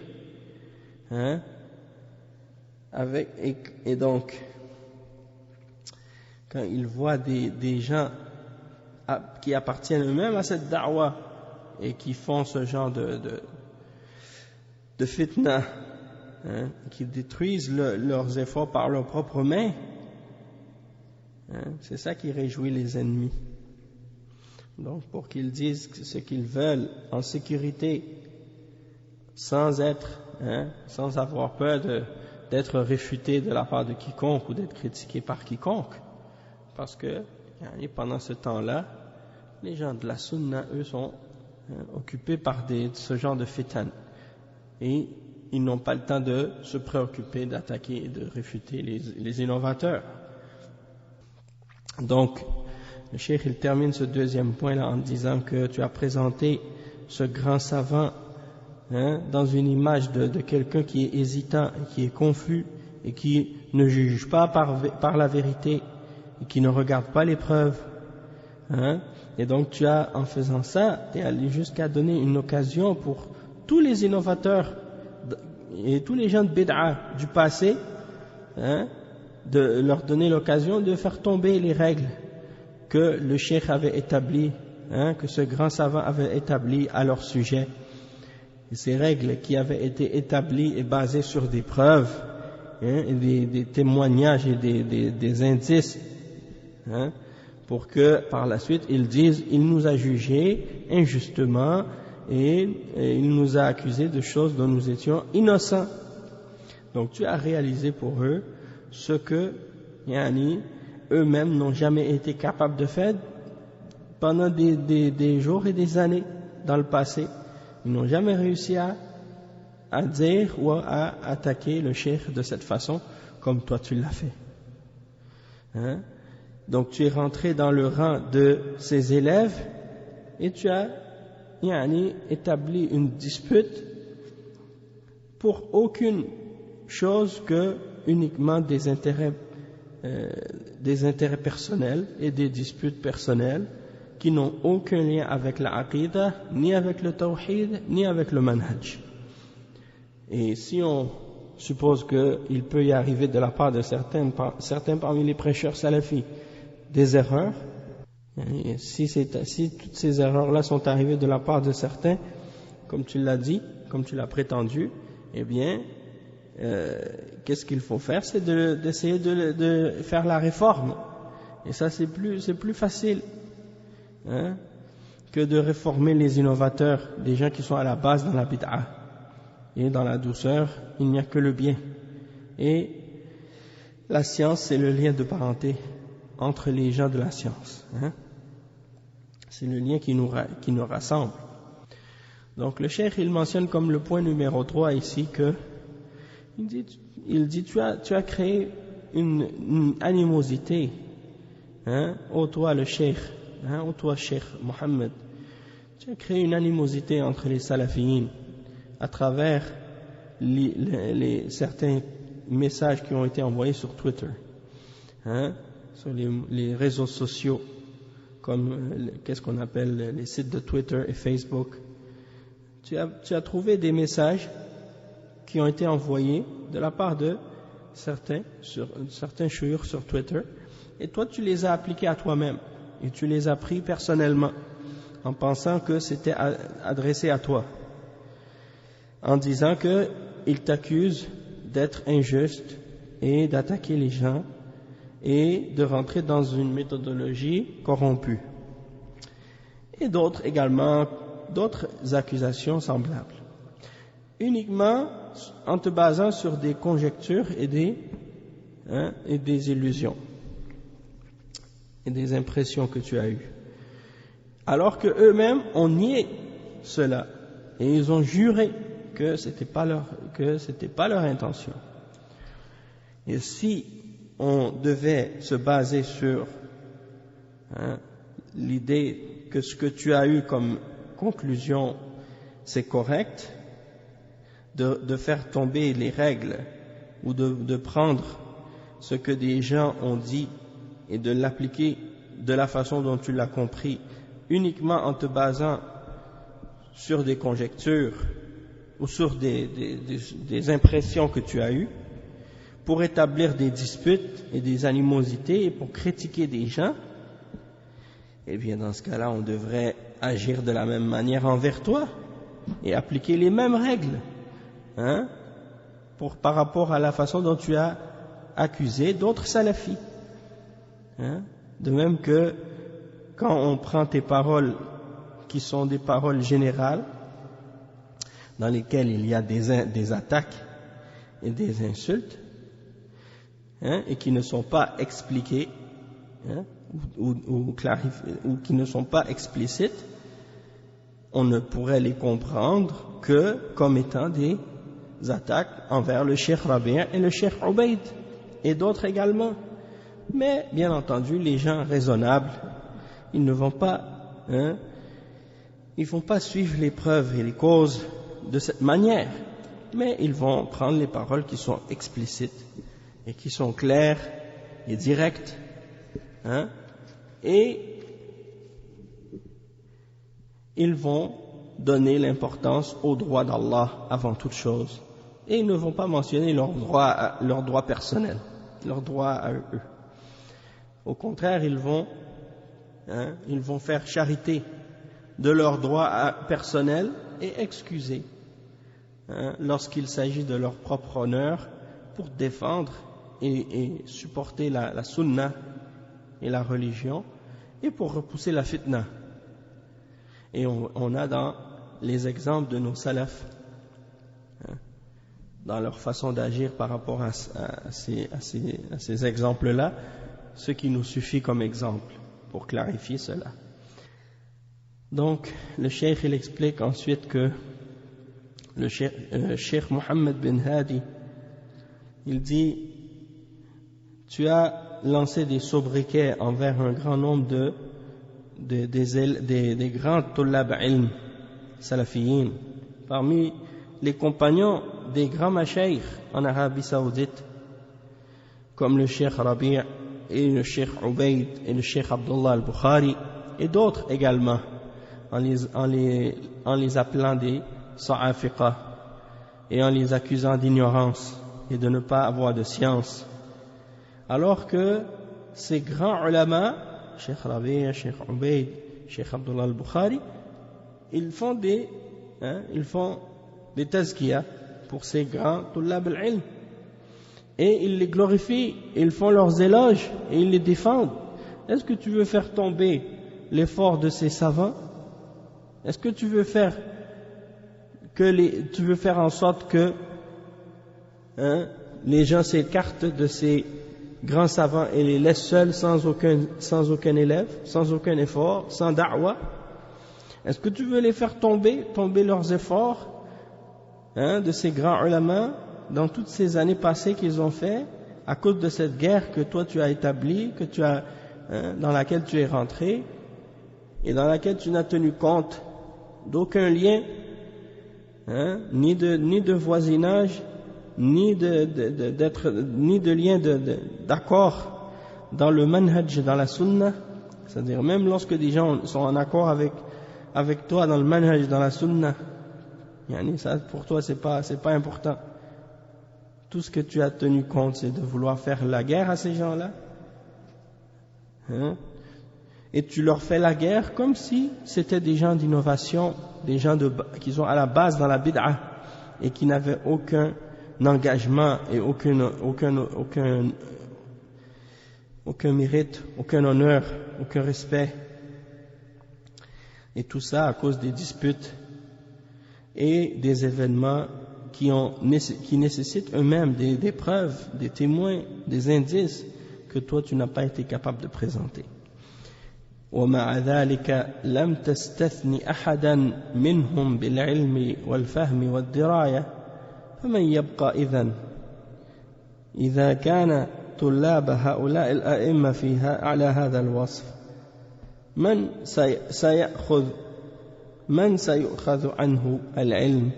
Et donc, quand ils voient des gens qui appartiennent eux-mêmes à cette da'wa et qui font ce genre de fitna, qui détruisent leurs efforts par leurs propres mains, c'est ça qui réjouit les ennemis. Donc pour qu'ils disent ce qu'ils veulent en sécurité, sans avoir peur d'être réfutés de la part de quiconque ou d'être critiqués par quiconque, parce que pendant ce temps-là, les gens de la sunna, eux, sont occupés par ce genre de fitan, et ils n'ont pas le temps de se préoccuper d'attaquer et de réfuter les innovateurs. Donc, le cheikh il termine ce deuxième point là en disant que tu as présenté ce grand savant dans une image de quelqu'un qui est hésitant, qui est confus et qui ne juge pas par la vérité et qui ne regarde pas les preuves. Et donc tu as, en faisant ça, t'es allé jusqu'à donner une occasion pour tous les innovateurs et tous les gens de bid'a du passé, de leur donner l'occasion de faire tomber les règles que le cheikh avait établies, que ce grand savant avait établies à leur sujet. Et ces règles qui avaient été établies et basées sur des preuves, et des témoignages et des indices, pour que par la suite ils disent il nous a jugés injustement et il nous a accusés de choses dont nous étions innocents. Donc tu as réalisé pour eux ce que eux-mêmes n'ont jamais été capables de faire pendant des jours et des années dans le passé. Ils n'ont jamais réussi à dire ou à attaquer le cheikh de cette façon comme toi tu l'as fait. Donc tu es rentré dans le rang de ses élèves et tu as établi une dispute pour aucune chose que uniquement des intérêts personnels et des disputes personnelles qui n'ont aucun lien avec la aqidah, ni avec le tawhid, ni avec le manhaj. Et si on suppose qu'il peut y arriver de la part de certains parmi les prêcheurs salafis des erreurs, et si toutes ces erreurs-là sont arrivées de la part de certains, comme tu l'as dit, comme tu l'as prétendu, eh bien, qu'est-ce qu'il faut faire? C'est d'essayer de faire la réforme. Et ça, c'est plus facile que de réformer les innovateurs, des gens qui sont à la base dans la bid'a. Et dans la douceur, il n'y a que le bien. Et la science, c'est le lien de parenté entre les gens de la science. C'est le lien qui nous rassemble. Donc le cheikh, il mentionne comme le point numéro 3 ici que il dit tu as créé une animosité, ô toi le cheikh, ô toi cheikh Mohammed, tu as créé une animosité entre les salafiyyin à travers certains messages qui ont été envoyés sur Twitter, sur les réseaux sociaux, comme qu'est-ce qu'on appelle les sites de Twitter et Facebook. Tu as trouvé des messages qui ont été envoyés de la part de certains chouïrs sur Twitter, et toi tu les as appliqués à toi-même, et tu les as pris personnellement, en pensant que c'était adressé à toi, en disant qu'ils t'accusent d'être injuste et d'attaquer les gens et de rentrer dans une méthodologie corrompue. Et d'autres accusations semblables. Uniquement en te basant sur des conjectures et des illusions et des impressions que tu as eues. Alors que eux-mêmes ont nié cela et ils ont juré que c'était pas leur intention. Et si on devait se baser sur l'idée que ce que tu as eu comme conclusion c'est correct, de faire tomber les règles ou de prendre ce que des gens ont dit et de l'appliquer de la façon dont tu l'as compris uniquement en te basant sur des conjectures ou sur des impressions que tu as eues pour établir des disputes et des animosités et pour critiquer des gens, eh bien dans ce cas-là on devrait agir de la même manière envers toi et appliquer les mêmes règles par rapport à la façon dont tu as accusé d'autres salafis. De même que quand on prend tes paroles qui sont des paroles générales dans lesquelles il y a des attaques et des insultes et qui ne sont pas expliquées ou clarifiées ou qui ne sont pas explicites, on ne pourrait les comprendre que comme étant des attaques envers le Cheikh Rabi' et le Cheikh Ubaid et d'autres également. Mais bien entendu, les gens raisonnables, ils ne vont pas, ils vont pas suivre les preuves et les causes de cette manière, mais ils vont prendre les paroles qui sont explicites et qui sont claires et directes, et ils vont donner l'importance aux droits d'Allah avant toute chose, et ils ne vont pas mentionner leurs droits personnels, leurs droits à eux. Au contraire, ils vont faire charité de leurs droits personnels et excuser lorsqu'il s'agit de leur propre honneur pour défendre et supporter la sunna et la religion et pour repousser la fitna. Et on a dans les exemples de nos salafs, dans leur façon d'agir par rapport à ces exemples-là, ce qui nous suffit comme exemple pour clarifier cela. Donc, le cheikh il explique ensuite que le cheikh Mohammed bin Hadi, il dit, tu as lancé des sobriquets envers un grand nombre des grands tullab ilm salafiyin, parmi les compagnons des grands mashaykh en Arabie Saoudite, comme le cheikh Rabi' et le cheikh Ubayd et le cheikh Abdullah al-Bukhari et d'autres également, en les appelant des sa'afiqa et en les accusant d'ignorance et de ne pas avoir de science, alors que ces grands ulama, cheikh Rabi', cheikh Ubayd, cheikh Abdullah al-Bukhari, ils font des tazkiyah pour ces grands tullab al-ilm, et ils les glorifient, ils font leurs éloges et ils les défendent. Est-ce que tu veux faire tomber l'effort de ces savants? Est-ce que tu veux faire en sorte que les gens s'écartent de ces grands savants et les laissent seuls sans aucun élève, sans aucun effort, sans da'wah? Est-ce que tu veux les faire tomber leurs efforts de ces grands ulama dans toutes ces années passées qu'ils ont fait à cause de cette guerre que toi tu as établie, dans laquelle tu es rentré et dans laquelle tu n'as tenu compte d'aucun lien, ni de voisinage, ni de lien d'accord dans le manhaj, dans la sunna. C'est-à-dire même lorsque des gens sont en accord avec toi dans le manhaj, dans la sunna, ça pour toi c'est pas important. Tout ce que tu as tenu compte, c'est de vouloir faire la guerre à ces gens-là, et tu leur fais la guerre comme si c'était des gens d'innovation, des gens qui sont à la base dans la bid'ah et qui n'avaient aucun engagement et aucun mérite, aucun honneur, aucun respect, et tout ça à cause des disputes et des événements qui nécessitent eux-mêmes des preuves, des témoins, des indices que toi tu n'as pas été capable de présenter. ومع ذلك لم تستثني أحدا منهم بالعلم والفهم والدراية فمن يبقى إذا كان طلاب هؤلاء الأئمة فيها على هذا الوصف من سيأخذ عنه العلم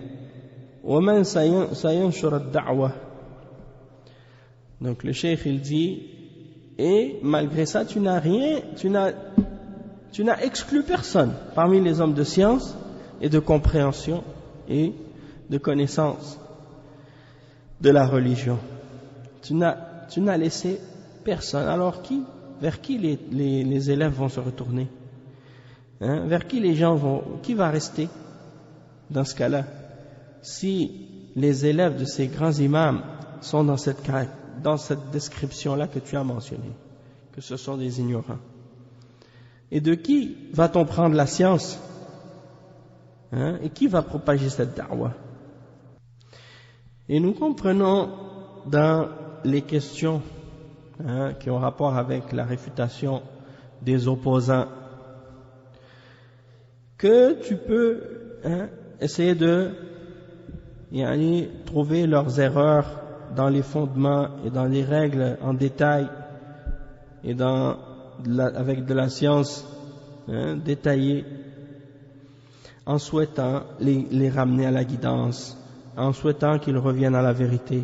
ومن سينشر الدعوة. Donc le cheikh il dit, et malgré ça tu n'as exclu personne parmi les hommes de science et de compréhension et de connaissance de la religion. Tu n'as laissé personne. Alors vers qui les élèves vont se retourner? Vers qui les gens qui va rester dans ce cas-là? Si les élèves de ces grands imams sont dans cette description-là que tu as mentionnée, que ce sont des ignorants. Et de qui va-t-on prendre la science? Et qui va propager cette da'wah? Et nous comprenons dans les questions qui ont rapport avec la réfutation des opposants que tu peux essayer de trouver leurs erreurs dans les fondements et dans les règles en détail et avec de la science détaillée, en souhaitant les ramener à la guidance, en souhaitant qu'ils reviennent à la vérité,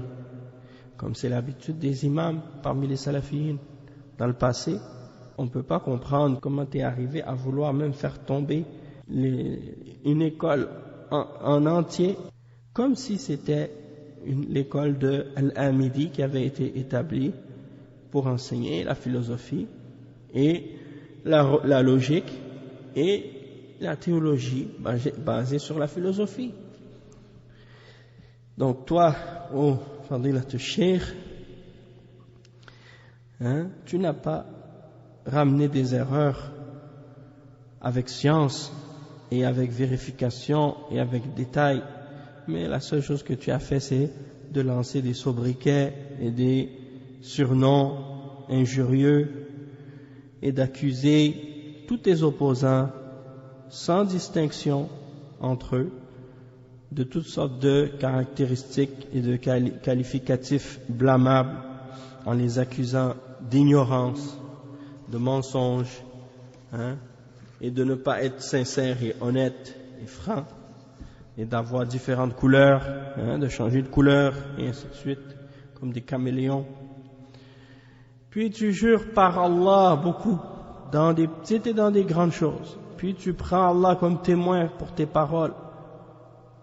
comme c'est l'habitude des imams parmi les salafiyyin. Dans le passé, on ne peut pas comprendre comment tu es arrivé à vouloir même faire tomber une école en entier, comme si c'était l'école de Al-Amidi qui avait été établie pour enseigner la philosophie et la logique et la théologie basée sur la philosophie. Donc toi, oh Fadilat al-Sheikh, tu n'as pas ramené des erreurs avec science et avec vérification et avec détail, mais la seule chose que tu as fait, c'est de lancer des sobriquets et des surnoms injurieux et d'accuser tous tes opposants sans distinction entre eux de toutes sortes de caractéristiques et de qualificatifs blâmables en les accusant d'ignorance, de mensonge, et de ne pas être sincère et honnête et franc, et d'avoir différentes couleurs, de changer de couleur, et ainsi de suite, comme des caméléons. Puis tu jures par Allah beaucoup, dans des petites et dans des grandes choses. Puis tu prends Allah comme témoin pour tes paroles.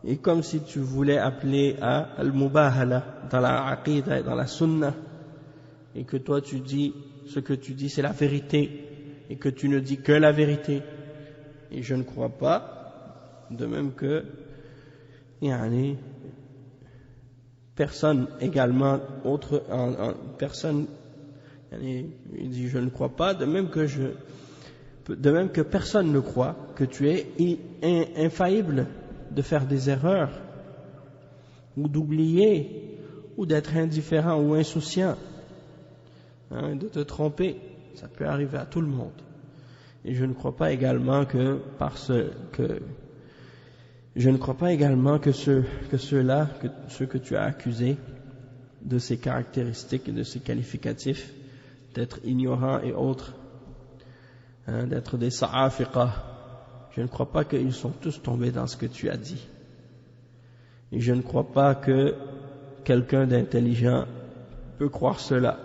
Et comme si tu voulais appeler à al-mubahala dans la aqidah, dans la sunnah, et que toi tu dis, ce que tu dis c'est la vérité, et que tu ne dis que la vérité. Et je ne crois pas, de même que personne également, personne, il dit je ne crois pas, de même que personne ne croit que tu es infaillible de faire des erreurs, ou d'oublier, ou d'être indifférent ou insouciant, de te tromper. Ça peut arriver à tout le monde. Et je ne crois pas également que ceux que tu as accusés de ces caractéristiques et de ces qualificatifs, d'être ignorants et autres, d'être des sa'afiqa, je ne crois pas qu'ils sont tous tombés dans ce que tu as dit. Et je ne crois pas que quelqu'un d'intelligent peut croire cela.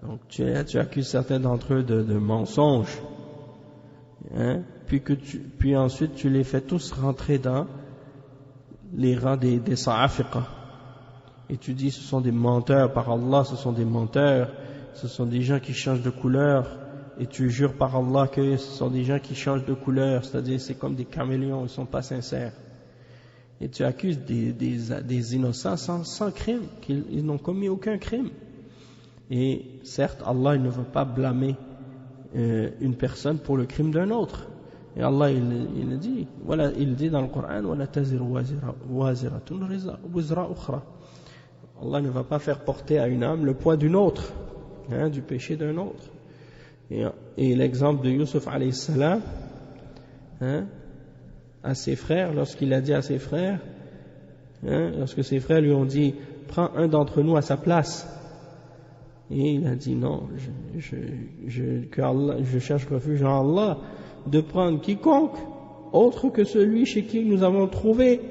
Donc tu accuses certains d'entre eux de mensonges, puis ensuite tu les fais tous rentrer dans les rangs des sa'afiqa. Et tu dis ce sont des menteurs par Allah, ce sont des menteurs, ce sont des gens qui changent de couleur. Et tu jures par Allah que ce sont des gens qui changent de couleur, c'est-à-dire c'est comme des caméléons, ils ne sont pas sincères. Et tu accuses des innocents sans crime, qu'ils n'ont commis aucun crime. Et certes, Allah il ne veut pas blâmer une personne pour le crime d'un autre. Et Allah il dit dans le Coran, وَلَا تَزِرُ وَازِرَةٌ وِزْرَ أُخْرَى. Allah ne va pas faire porter à une âme le poids d'une autre, du péché d'un autre. Et l'exemple de Yusuf alayhi salam, à ses frères, lorsqu'il a dit à ses frères, lorsque ses frères lui ont dit prends un d'entre nous à sa place, et il a dit non, je cherche refuge en Allah de prendre quiconque autre que celui chez qui nous avons trouvé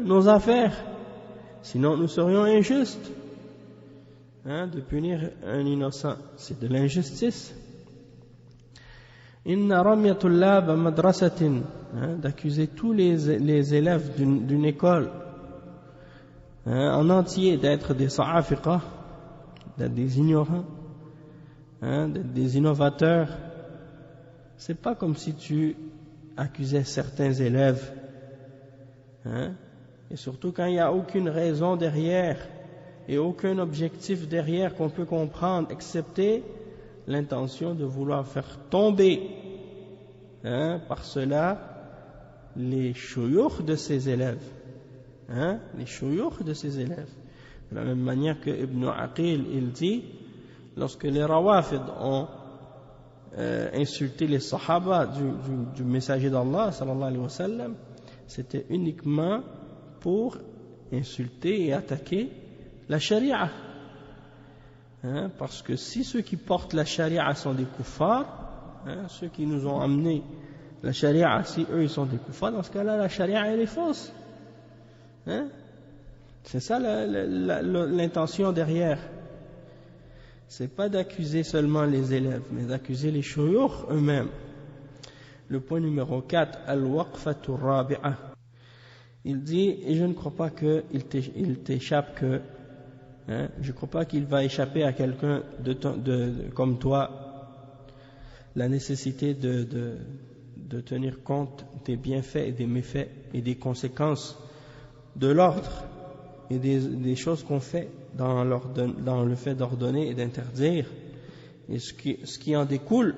nos affaires, sinon nous serions injustes. De punir un innocent, c'est de l'injustice. Inna ramyatullab madrasatin, d'accuser tous les élèves d'une école en entier d'être des sa'afiqa, d'être des ignorants, d'être des innovateurs. C'est pas comme si tu accusais certains élèves, et surtout quand il n'y a aucune raison derrière et aucun objectif derrière qu'on peut comprendre, excepté l'intention de vouloir faire tomber par cela les shuyukh de ses élèves, les shuyukh de ses élèves. De la même manière que Ibn Aqil il dit, lorsque les Rawafid ont insulté les Sahaba du messager d'Allah sallallahu alayhi wa sallam, c'était uniquement pour insulter et attaquer la charia, parce que si ceux qui portent la charia sont des kuffars, ceux qui nous ont amené la charia, si eux ils sont des kuffars, dans ce cas-là la charia elle est fausse. C'est ça l'intention derrière. C'est pas d'accuser seulement les élèves, mais d'accuser les shuyukh eux-mêmes. Le point numéro 4, al-waqfatu rabi'a. Il dit, et je ne crois pas qu'il t'échappe que je ne crois pas qu'il va échapper à quelqu'un comme toi la nécessité de tenir compte des bienfaits et des méfaits et des conséquences de l'ordre et des choses qu'on fait dans le fait d'ordonner et d'interdire, et ce qui en découle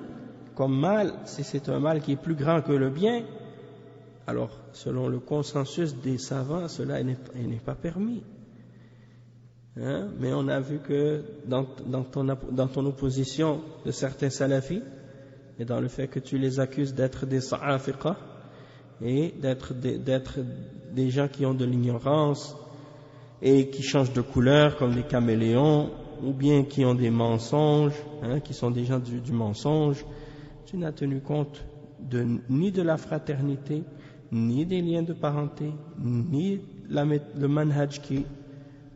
comme mal, si c'est un mal qui est plus grand que le bien, alors selon le consensus des savants, cela n'est pas permis. Mais on a vu que dans ton opposition de certains salafis, et dans le fait que tu les accuses d'être des sa'afiqa, et d'être des gens qui ont de l'ignorance, et qui changent de couleur comme les caméléons, ou bien qui ont des mensonges, qui sont des gens du mensonge, tu n'as tenu compte ni de la fraternité, ni des liens de parenté, ni le manhaj qui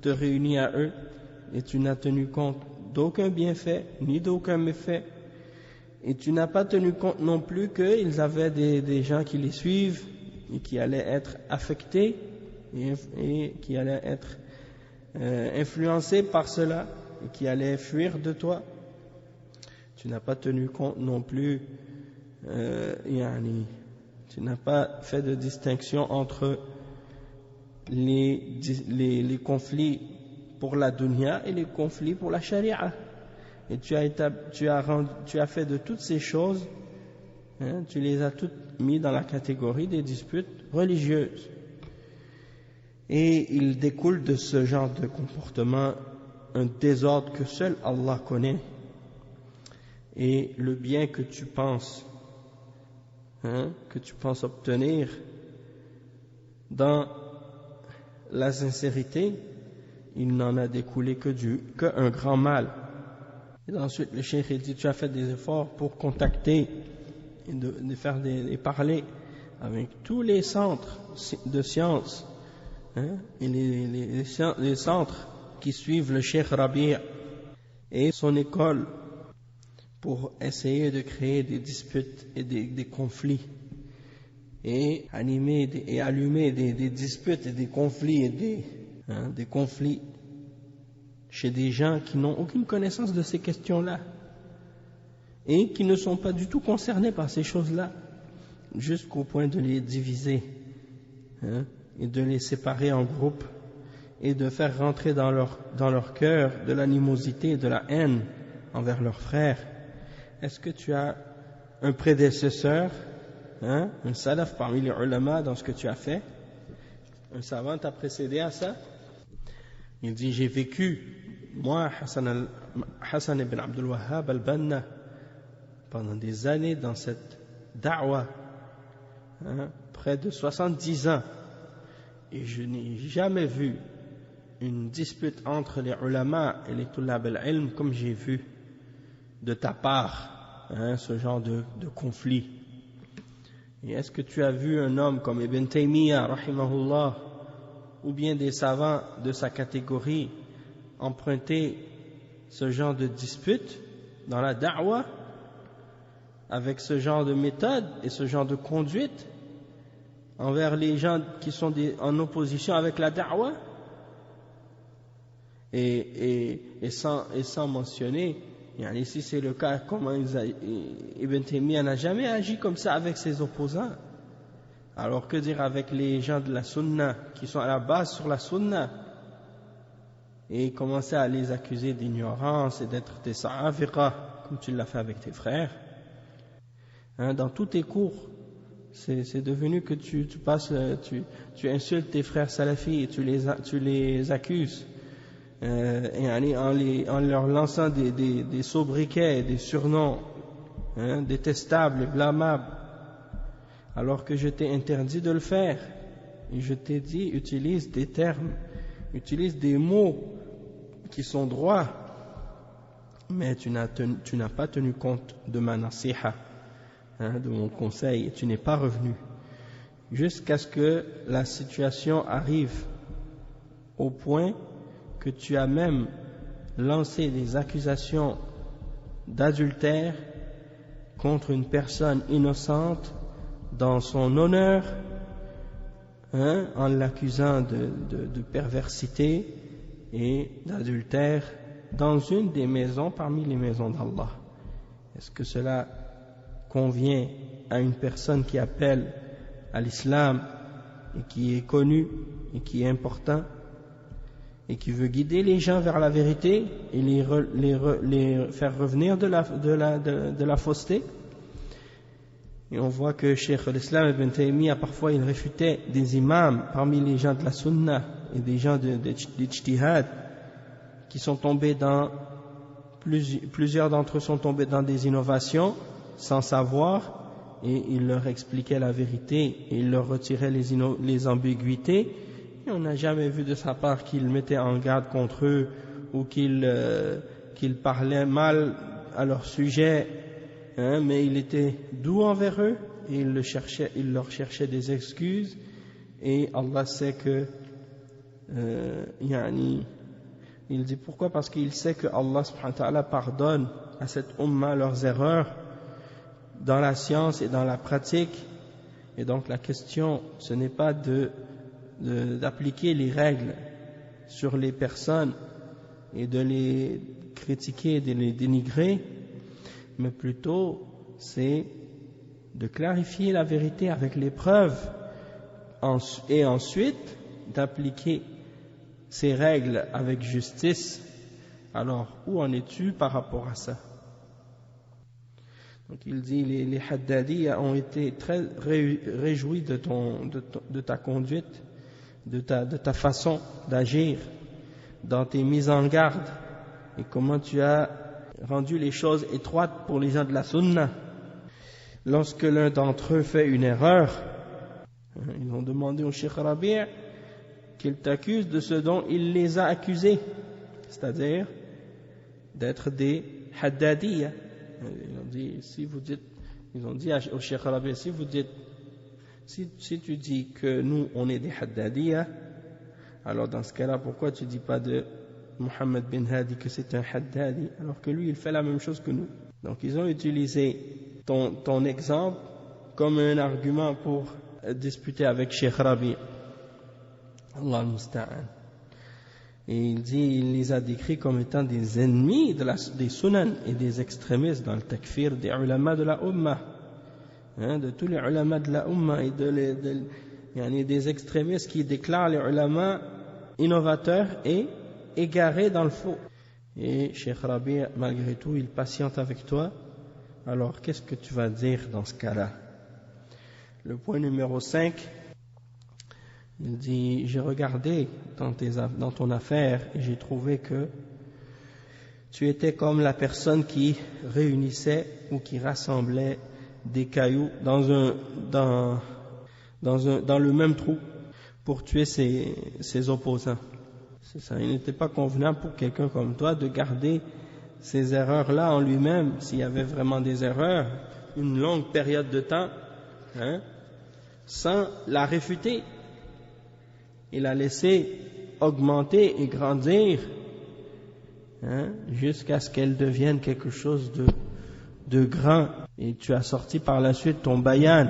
te réunit à eux, et tu n'as tenu compte d'aucun bienfait, ni d'aucun méfait, et tu n'as pas tenu compte non plus qu'ils avaient des gens qui les suivent, et qui allaient être affectés, et qui allaient être influencés par cela, et qui allaient fuir de toi. Tu n'as pas tenu compte non plus, tu n'as pas fait de distinction entre les conflits pour la dunya et les conflits pour la sharia. Et tu as fait de toutes ces choses, tu les as toutes mis dans la catégorie des disputes religieuses. Et il découle de ce genre de comportement un désordre que seul Allah connaît, et le bien que tu penses obtenir dans la sincérité, il n'en a découlé qu'un grand mal. Et ensuite le cheikh dit, tu as fait des efforts pour contacter et de faire des parler avec tous les centres de sciences, et les centres qui suivent le cheikh Rabi' et son école, pour essayer de créer des disputes et des conflits, et allumer des disputes et des conflits, des conflits chez des gens qui n'ont aucune connaissance de ces questions-là, et qui ne sont pas du tout concernés par ces choses-là, jusqu'au point de les diviser, et de les séparer en groupes, et de faire rentrer dans leur cœur de l'animosité et de la haine envers leurs frères. Est-ce que tu as un prédécesseur, un salaf parmi les ulama dans ce que tu as fait? Un savant t'a précédé à ça? Il dit, j'ai vécu, moi, Hassan ibn Abdul Wahhab al-Banna, pendant des années dans cette da'wa, près de 70 ans, et je n'ai jamais vu une dispute entre les ulama et les tullab al-ilm comme j'ai vu de ta part, ce genre de conflit. Et est-ce que tu as vu un homme comme Ibn Taymiyyah, rahimahullah, ou bien des savants de sa catégorie emprunter ce genre de dispute dans la da'wa, avec ce genre de méthode et ce genre de conduite envers les gens qui sont en opposition avec la da'wa, et sans mentionner, ici c'est le cas, comment Ibn Taymiyyah n'a jamais agi comme ça avec ses opposants. Alors que dire avec les gens de la sunna qui sont à la base sur la sunna, et commencer à les accuser d'ignorance et d'être des sa'afiqa comme tu l'as fait avec tes frères, dans tous tes cours c'est devenu que tu insultes tes frères salafis et tu les accuses, et en leur lançant des sobriquets, des surnoms détestables et blâmables, alors que je t'ai interdit de le faire, et je t'ai dit, utilise des termes, utilise des mots qui sont droits, mais tu n'as pas tenu compte de ma nasiha, de mon conseil, et tu n'es pas revenu, jusqu'à ce que la situation arrive au point que tu as même lancé des accusations d'adultère contre une personne innocente dans son honneur, en l'accusant de perversité et d'adultère dans une des maisons parmi les maisons d'Allah. Est-ce que cela convient à une personne qui appelle à l'islam et qui est connue et qui est important et qui veut guider les gens vers la vérité et les faire revenir de la fausseté? Et on voit que Cheikh l'Islam Ibn Taymiyyah, parfois il réfutait des imams parmi les gens de la sunna et des gens d'ijtihad, qui sont tombés dans plusieurs d'entre eux sont tombés dans des innovations sans savoir, et il leur expliquait la vérité et il leur retirait les ambiguïtés, et on n'a jamais vu de sa part qu'il mettait en garde contre eux ou qu'il parlait mal à leur sujet, hein, mais il était doux envers eux et il leur cherchait des excuses, et Allah sait que il dit pourquoi? Parce qu'il sait que Allah subhanahu wa ta'ala pardonne à cette umma leurs erreurs dans la science et dans la pratique, et donc la question ce n'est pas d'appliquer les règles sur les personnes et de les critiquer, de les dénigrer, mais plutôt c'est de clarifier la vérité avec les preuves et ensuite d'appliquer ces règles avec justice. Alors, où en es-tu par rapport à ça? Donc il dit, les Haddadiyya ont été très réjouis de ta conduite, de ta façon d'agir, dans tes mises en garde, et comment tu as rendu les choses étroites pour les gens de la Sunna. Lorsque l'un d'entre eux fait une erreur, ils ont demandé au Cheikh Rabi' qu'il t'accuse de ce dont il les a accusés, c'est-à-dire d'être des Haddadiyya. Ils ont dit au Cheikh Rabi', si tu dis que nous on est des Haddadiyya, alors dans ce cas-là, pourquoi tu dis pas de Muhammad bin Hadi que c'est un Haddadi, alors que lui il fait la même chose que nous? Donc ils ont utilisé ton exemple comme un argument pour disputer avec Cheikh Rabi'. Allah al-Musta'an. Et il les a décrits comme étant des ennemis des sunan et des extrémistes dans le takfir des ulama de la Ummah, de tous les ulama de la Ummah, et des extrémistes qui déclarent les ulama innovateurs et égarés dans le faux. Et Cheikh Rabi', malgré tout, il patiente avec toi. Alors qu'est-ce que tu vas dire dans ce cas-là? Le point numéro 5, il dit, j'ai regardé dans ton affaire et j'ai trouvé que tu étais comme la personne qui réunissait ou qui rassemblait des cailloux dans le même trou pour tuer ses opposants. C'est ça. Il n'était pas convenable pour quelqu'un comme toi de garder ces erreurs-là en lui-même, s'il y avait vraiment des erreurs, une longue période de temps, sans la réfuter. Il a laissé augmenter et grandir jusqu'à ce qu'elle devienne quelque chose de grand. Et tu as sorti par la suite ton bayan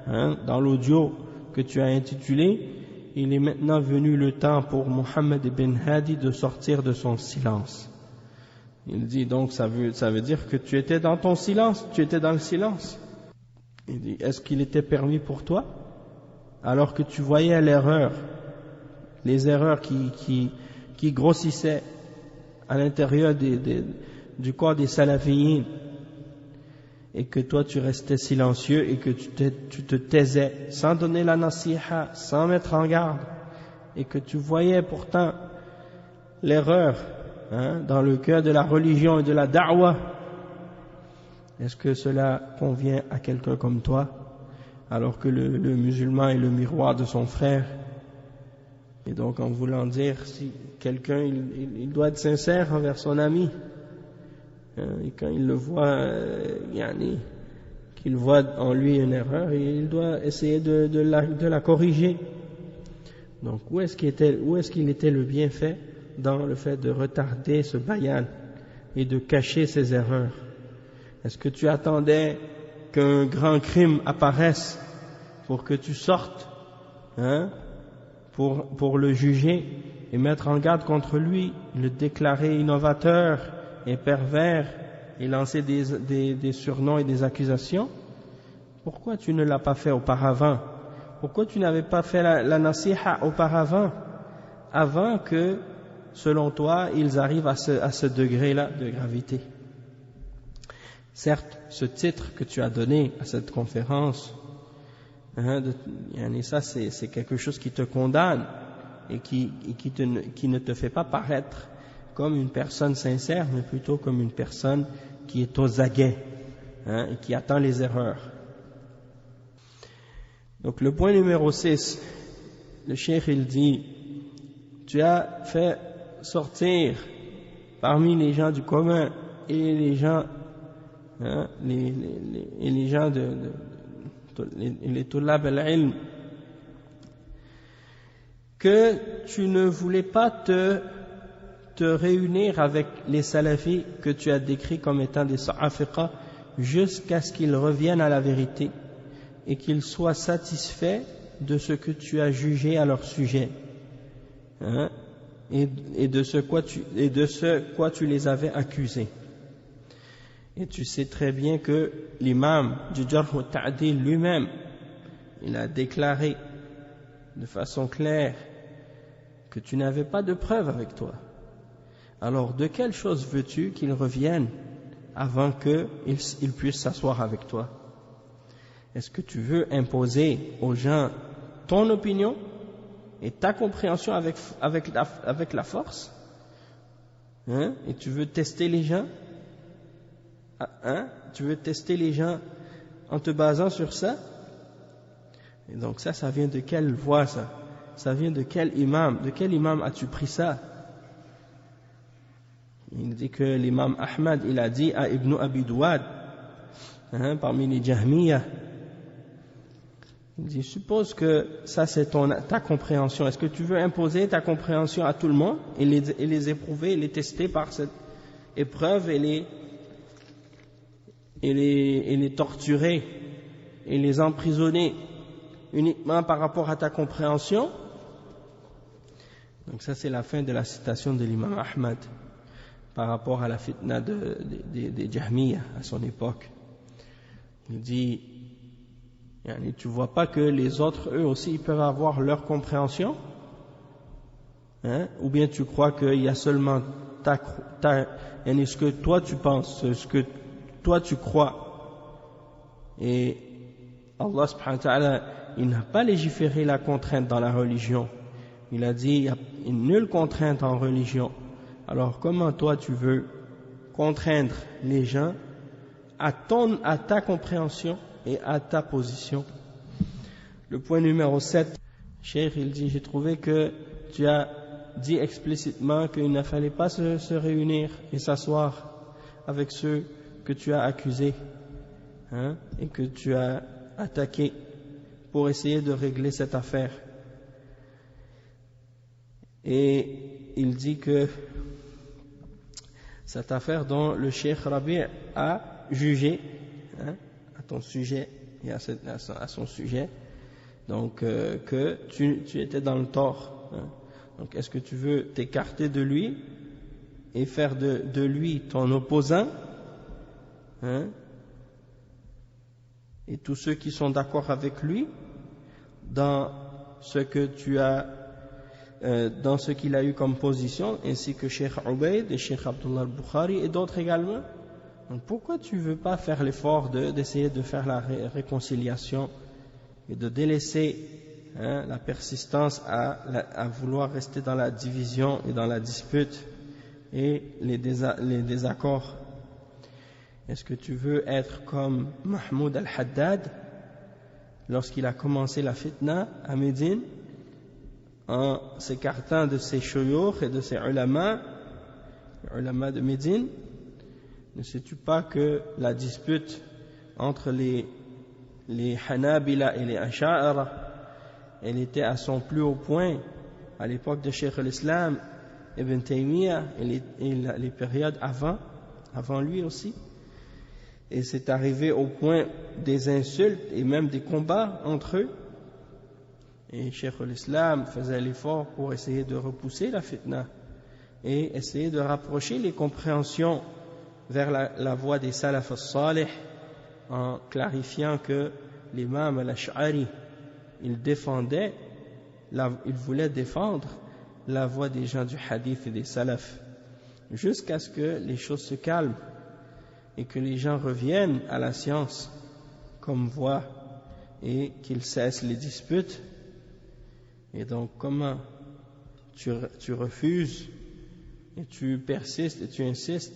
dans l'audio que tu as intitulé. Il est maintenant venu le temps pour Muhammad ibn Hadi de sortir de son silence. Il dit donc ça veut dire que tu étais dans ton silence, tu étais dans le silence. Il dit, est-ce qu'il était permis pour toi, alors que tu voyais les erreurs qui grossissaient à l'intérieur du corps des salafiyyin, et que toi tu restais silencieux et que tu te taisais sans donner la nasiha, sans mettre en garde, et que tu voyais pourtant l'erreur dans le cœur de la religion et de la da'wah? Est-ce que cela convient à quelqu'un comme toi, alors que le musulman est le miroir de son frère? Et donc en voulant dire, si quelqu'un il doit être sincère envers son ami, et quand il le voit, qu'il voit en lui une erreur, il doit essayer de la corriger. Donc où est-ce qu'il était le bienfait dans le fait de retarder ce bayan et de cacher ses erreurs? Est-ce que tu attendais qu'un grand crime apparaisse pour que tu sortes, pour le juger et mettre en garde contre lui, le déclarer innovateur et pervers et lancer des surnoms et des accusations? Pourquoi tu ne l'as pas fait auparavant? Pourquoi tu n'avais pas fait la nasiha auparavant, avant que, selon toi, ils arrivent à ce degré-là de gravité? Certes, ce titre que tu as donné à cette conférence, ça c'est quelque chose qui te condamne et qui ne te fait pas paraître comme une personne sincère, mais plutôt comme une personne qui est aux aguets, et qui attend les erreurs. Donc le point numéro 6, le cheikh il dit, tu as fait sortir parmi les gens du commun et les gens, les gens les tulab al-ilm, que tu ne voulais pas te réunir avec les salafis que tu as décrits comme étant des sa'afiqa jusqu'à ce qu'ils reviennent à la vérité et qu'ils soient satisfaits de ce que tu as jugé à leur sujet, et de ce quoi tu les avais accusés. Et tu sais très bien que l'imam du Jarh wa Ta'dil lui-même, il a déclaré de façon claire que tu n'avais pas de preuve avec toi. Alors de quelle chose veux-tu qu'ils reviennent avant qu'ils puissent s'asseoir avec toi? Est-ce que tu veux imposer aux gens ton opinion et ta compréhension avec la force, et tu veux tester les gens, tu veux tester les gens en te basant sur ça? Et donc ça vient de quelle voix ça? Ça vient de quel imam? De quel imam as-tu pris ça? Il dit que l'imam Ahmad, il a dit à Ibn Abi Douad, parmi les Jahmiyyah, il dit, suppose que ça c'est ta compréhension. Est-ce que tu veux imposer ta compréhension à tout le monde et les éprouver, et les tester par cette épreuve et les torturer et les emprisonner uniquement par rapport à ta compréhension? Donc ça c'est la fin de la citation de l'imam Ahmad par rapport à la fitna des Jahmiyyah à son époque. Il dit, tu vois pas que les autres, eux aussi, ils peuvent avoir leur compréhension, ou bien tu crois qu'il y a seulement ce que toi tu penses, ce que toi tu crois. Et Allah subhanahu wa ta'ala, il n'a pas légiféré la contrainte dans la religion. Il a dit, il n'y a nulle contrainte en religion. Alors comment toi tu veux contraindre les gens à ta compréhension et à ta position? Le point numéro 7, Cheikh il dit, j'ai trouvé que tu as dit explicitement qu'il ne fallait pas se réunir et s'asseoir avec ceux que tu as accusés, et que tu as attaqués pour essayer de régler cette affaire. Et il dit que cette affaire dont le Cheikh Rabi' a jugé, à ton sujet et à son sujet, donc que tu étais dans le tort. Donc est-ce que tu veux t'écarter de lui et faire de lui ton opposant, et tous ceux qui sont d'accord avec lui dans ce que tu as, dans ce qu'il a eu comme position, ainsi que Cheikh Ubaid et Cheikh Abdullah al-Bukhari et d'autres également? Donc pourquoi tu ne veux pas faire l'effort d'essayer de faire la réconciliation et de délaisser la persistance à vouloir rester dans la division et dans la dispute et les désaccords? Est-ce que tu veux être comme Mahmoud al-Haddad lorsqu'il a commencé la fitna à Médine, en s'écartant de ses shuyukh et de ses ulama de Médine? Ne sais-tu pas que la dispute entre les Hanabila et les Asha'ara, elle était à son plus haut point à l'époque de Cheikh al-Islam Ibn Taymiyyah et les périodes avant lui aussi? Et c'est arrivé au point des insultes et même des combats entre eux. Et Cheikh al-Islam faisait l'effort pour essayer de repousser la fitna et essayer de rapprocher les compréhensions vers la voie des salaf al-salih, en clarifiant que l'imam al-Ash'ari, il voulait défendre la voie des gens du hadith et des salaf, jusqu'à ce que les choses se calment et que les gens reviennent à la science comme voie et qu'ils cessent les disputes. Et donc comment tu refuses et tu persistes et tu insistes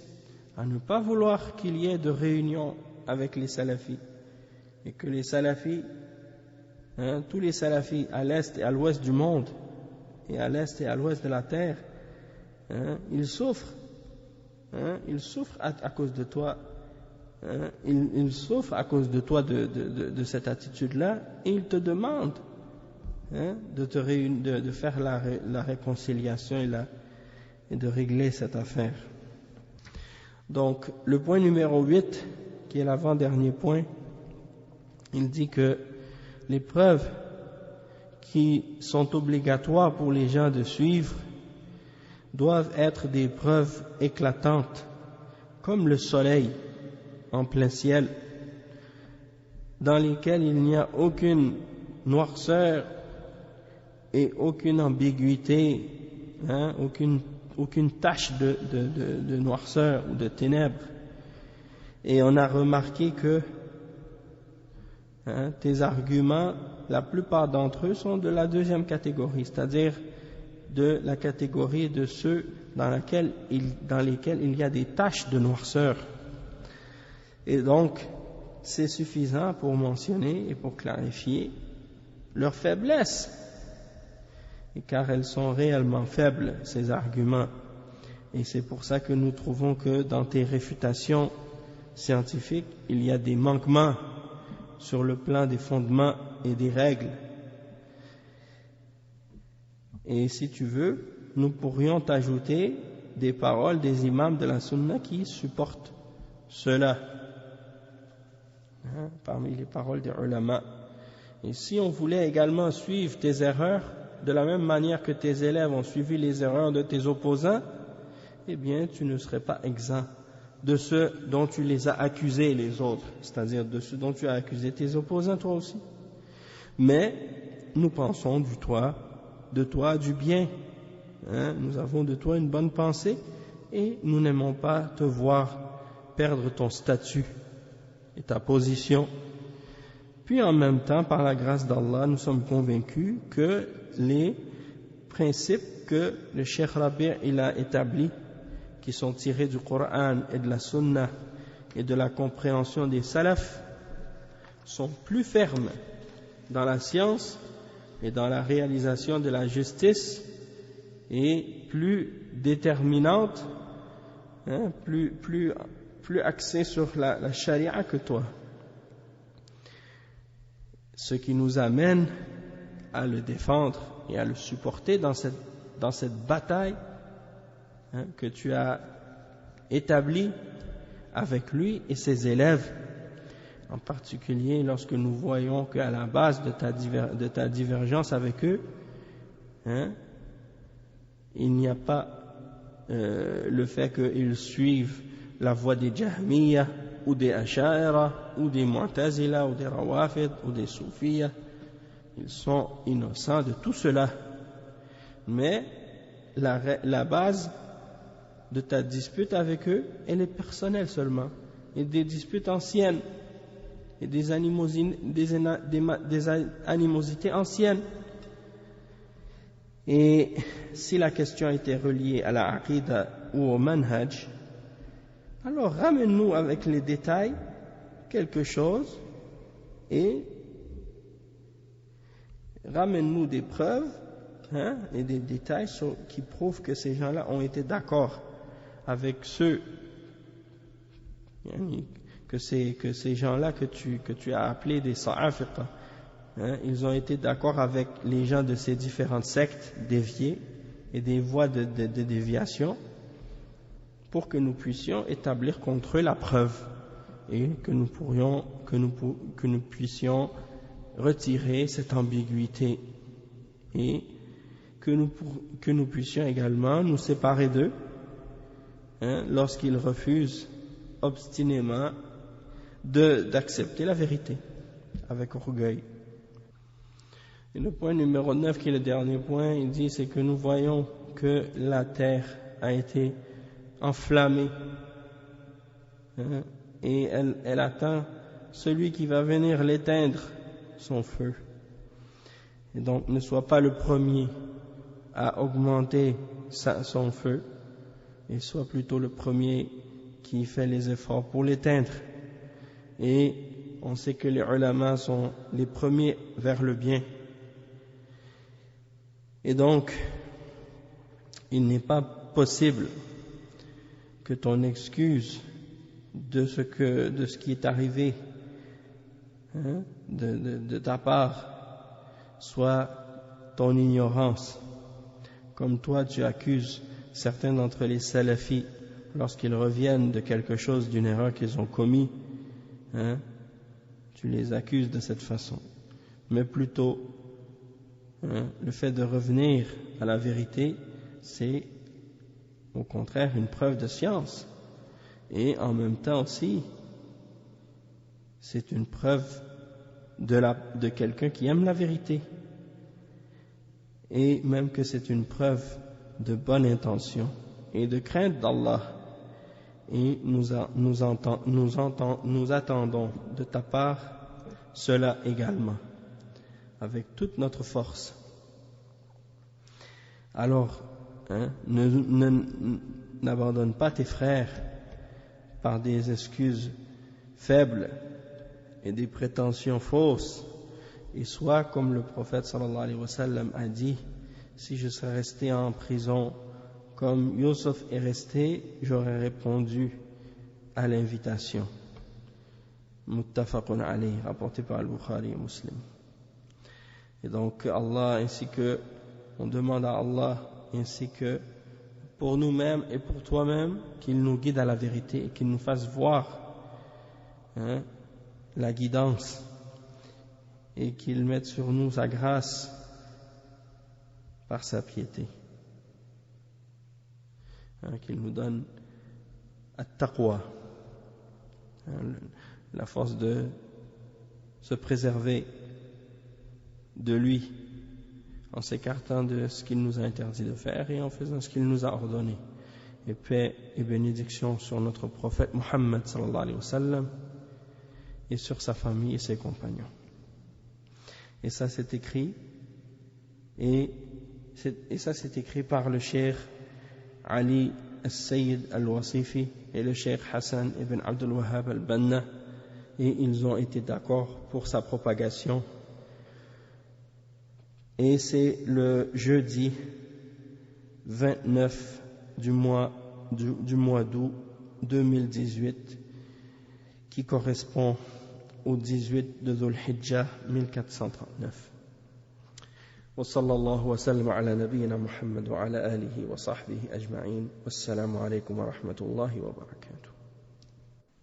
à ne pas vouloir qu'il y ait de réunion avec les salafis, et que les salafis, tous les salafis à l'est et à l'ouest du monde, et à l'est et à l'ouest de la terre, ils souffrent, à cause de toi, ils souffrent à cause de toi de cette attitude-là, et ils te demandent de faire la réconciliation et de régler cette affaire. Donc, le point numéro 8, qui est l'avant-dernier point, il dit que les preuves qui sont obligatoires pour les gens de suivre doivent être des preuves éclatantes, comme le soleil en plein ciel, dans lesquelles il n'y a aucune noirceur et aucune ambiguïté, aucune tache de noirceur ou de ténèbres. Et on a remarqué que tes arguments, la plupart d'entre eux sont de la deuxième catégorie, c'est-à-dire de la catégorie de ceux dans lesquels il y a des taches de noirceur. Et donc, c'est suffisant pour mentionner et pour clarifier leur faiblesse, car elles sont réellement faibles, ces arguments. Et c'est pour ça que nous trouvons que dans tes réfutations scientifiques, il y a des manquements sur le plan des fondements et des règles. Et si tu veux, nous pourrions t'ajouter des paroles des imams de la sunna qui supportent cela, parmi les paroles des ulama. Et si on voulait également suivre tes erreurs de la même manière que tes élèves ont suivi les erreurs de tes opposants, eh bien tu ne serais pas exempt de ceux dont tu les as accusés les autres, c'est-à-dire de ceux dont tu as accusé tes opposants toi aussi. Mais nous pensons de toi du bien, nous avons de toi une bonne pensée et nous n'aimons pas te voir perdre ton statut et ta position. Puis en même temps, par la grâce d'Allah, nous sommes convaincus que les principes que le Cheikh Rabi' il a établis, qui sont tirés du Coran et de la Sunna et de la compréhension des salafs, sont plus fermes dans la science et dans la réalisation de la justice et plus déterminantes, plus axées sur la charia que toi. Ce qui nous amène à le défendre et à le supporter dans cette bataille que tu as établie avec lui et ses élèves, en particulier lorsque nous voyons qu'à la base de ta divergence avec eux, il n'y a pas le fait qu'ils suivent la voie des Jahmiyyah ou des Ash'ara ou des Mu'tazila ou des Rawafid ou des Soufiyya. Ils sont innocents de tout cela, mais la base de ta dispute avec eux, elle est personnelle seulement, et des disputes anciennes et des animosités anciennes. Et si la question était reliée à la aqida ou au manhaj, alors ramène-nous avec les détails quelque chose et ramène-nous des preuves et des détails qui prouvent que ces gens-là ont été d'accord avec ceux que ces gens-là que tu as appelés des sa'afiqa, ils ont été d'accord avec les gens de ces différentes sectes déviées et des voies de déviation, pour que nous puissions établir contre eux la preuve et que nous puissions retirer cette ambiguïté et que nous puissions également nous séparer d'eux lorsqu'ils refusent obstinément d'accepter la vérité avec orgueil. Et le point numéro 9, qui est le dernier point, il dit, c'est que nous voyons que la terre a été enflammée et elle attend celui qui va venir l'éteindre, son feu. Et donc ne sois pas le premier à augmenter son feu, et sois plutôt le premier qui fait les efforts pour l'éteindre. Et on sait que les ulama sont les premiers vers le bien. Et donc, il n'est pas possible que ton excuse de ce qui est arrivé de ta part soit ton ignorance. Comme toi, tu accuses certains d'entre les salafis lorsqu'ils reviennent de quelque chose, d'une erreur qu'ils ont commis, tu les accuses de cette façon. Mais plutôt, le fait de revenir à la vérité, c'est au contraire une preuve de science. Et en même temps aussi, c'est une preuve de quelqu'un qui aime la vérité. Et même que c'est une preuve de bonne intention et de crainte d'Allah. Et nous attendons de ta part cela également, avec toute notre force. Alors, n'abandonne pas tes frères par des excuses faibles et des prétentions fausses, et sois comme le prophète sallallahu alayhi wa sallam a dit: si je serais resté en prison comme Yusuf est resté, j'aurais répondu à l'invitation. Muttafaqun alayhi, rapporté par Al-Bukhari et Muslim. Et donc Allah, ainsi que on demande à Allah, ainsi que pour nous-mêmes et pour toi-même, qu'il nous guide à la vérité et qu'il nous fasse voir la guidance, et qu'il mette sur nous sa grâce par sa piété, qu'il nous donne at-taqwa, la force de se préserver de lui en s'écartant de ce qu'il nous a interdit de faire et en faisant ce qu'il nous a ordonné. Et paix et bénédiction sur notre prophète Muhammad sallallahu alayhi wa sallam et sur sa famille et ses compagnons. Et ça c'est écrit par le cheikh Ali al-Sayyid al-Wasifi et le cheikh Hassan ibn Abdul Wahhab al-Banna, et ils ont été d'accord pour sa propagation. Et c'est le jeudi 29 du mois d'août 2018 qui correspond au 18 de Dhul Hijjah 1439. وصلى الله وسلم على نبينا محمد وعلى آله وصحبه أجمعين والسلام عليكم ورحمة الله وبركاته.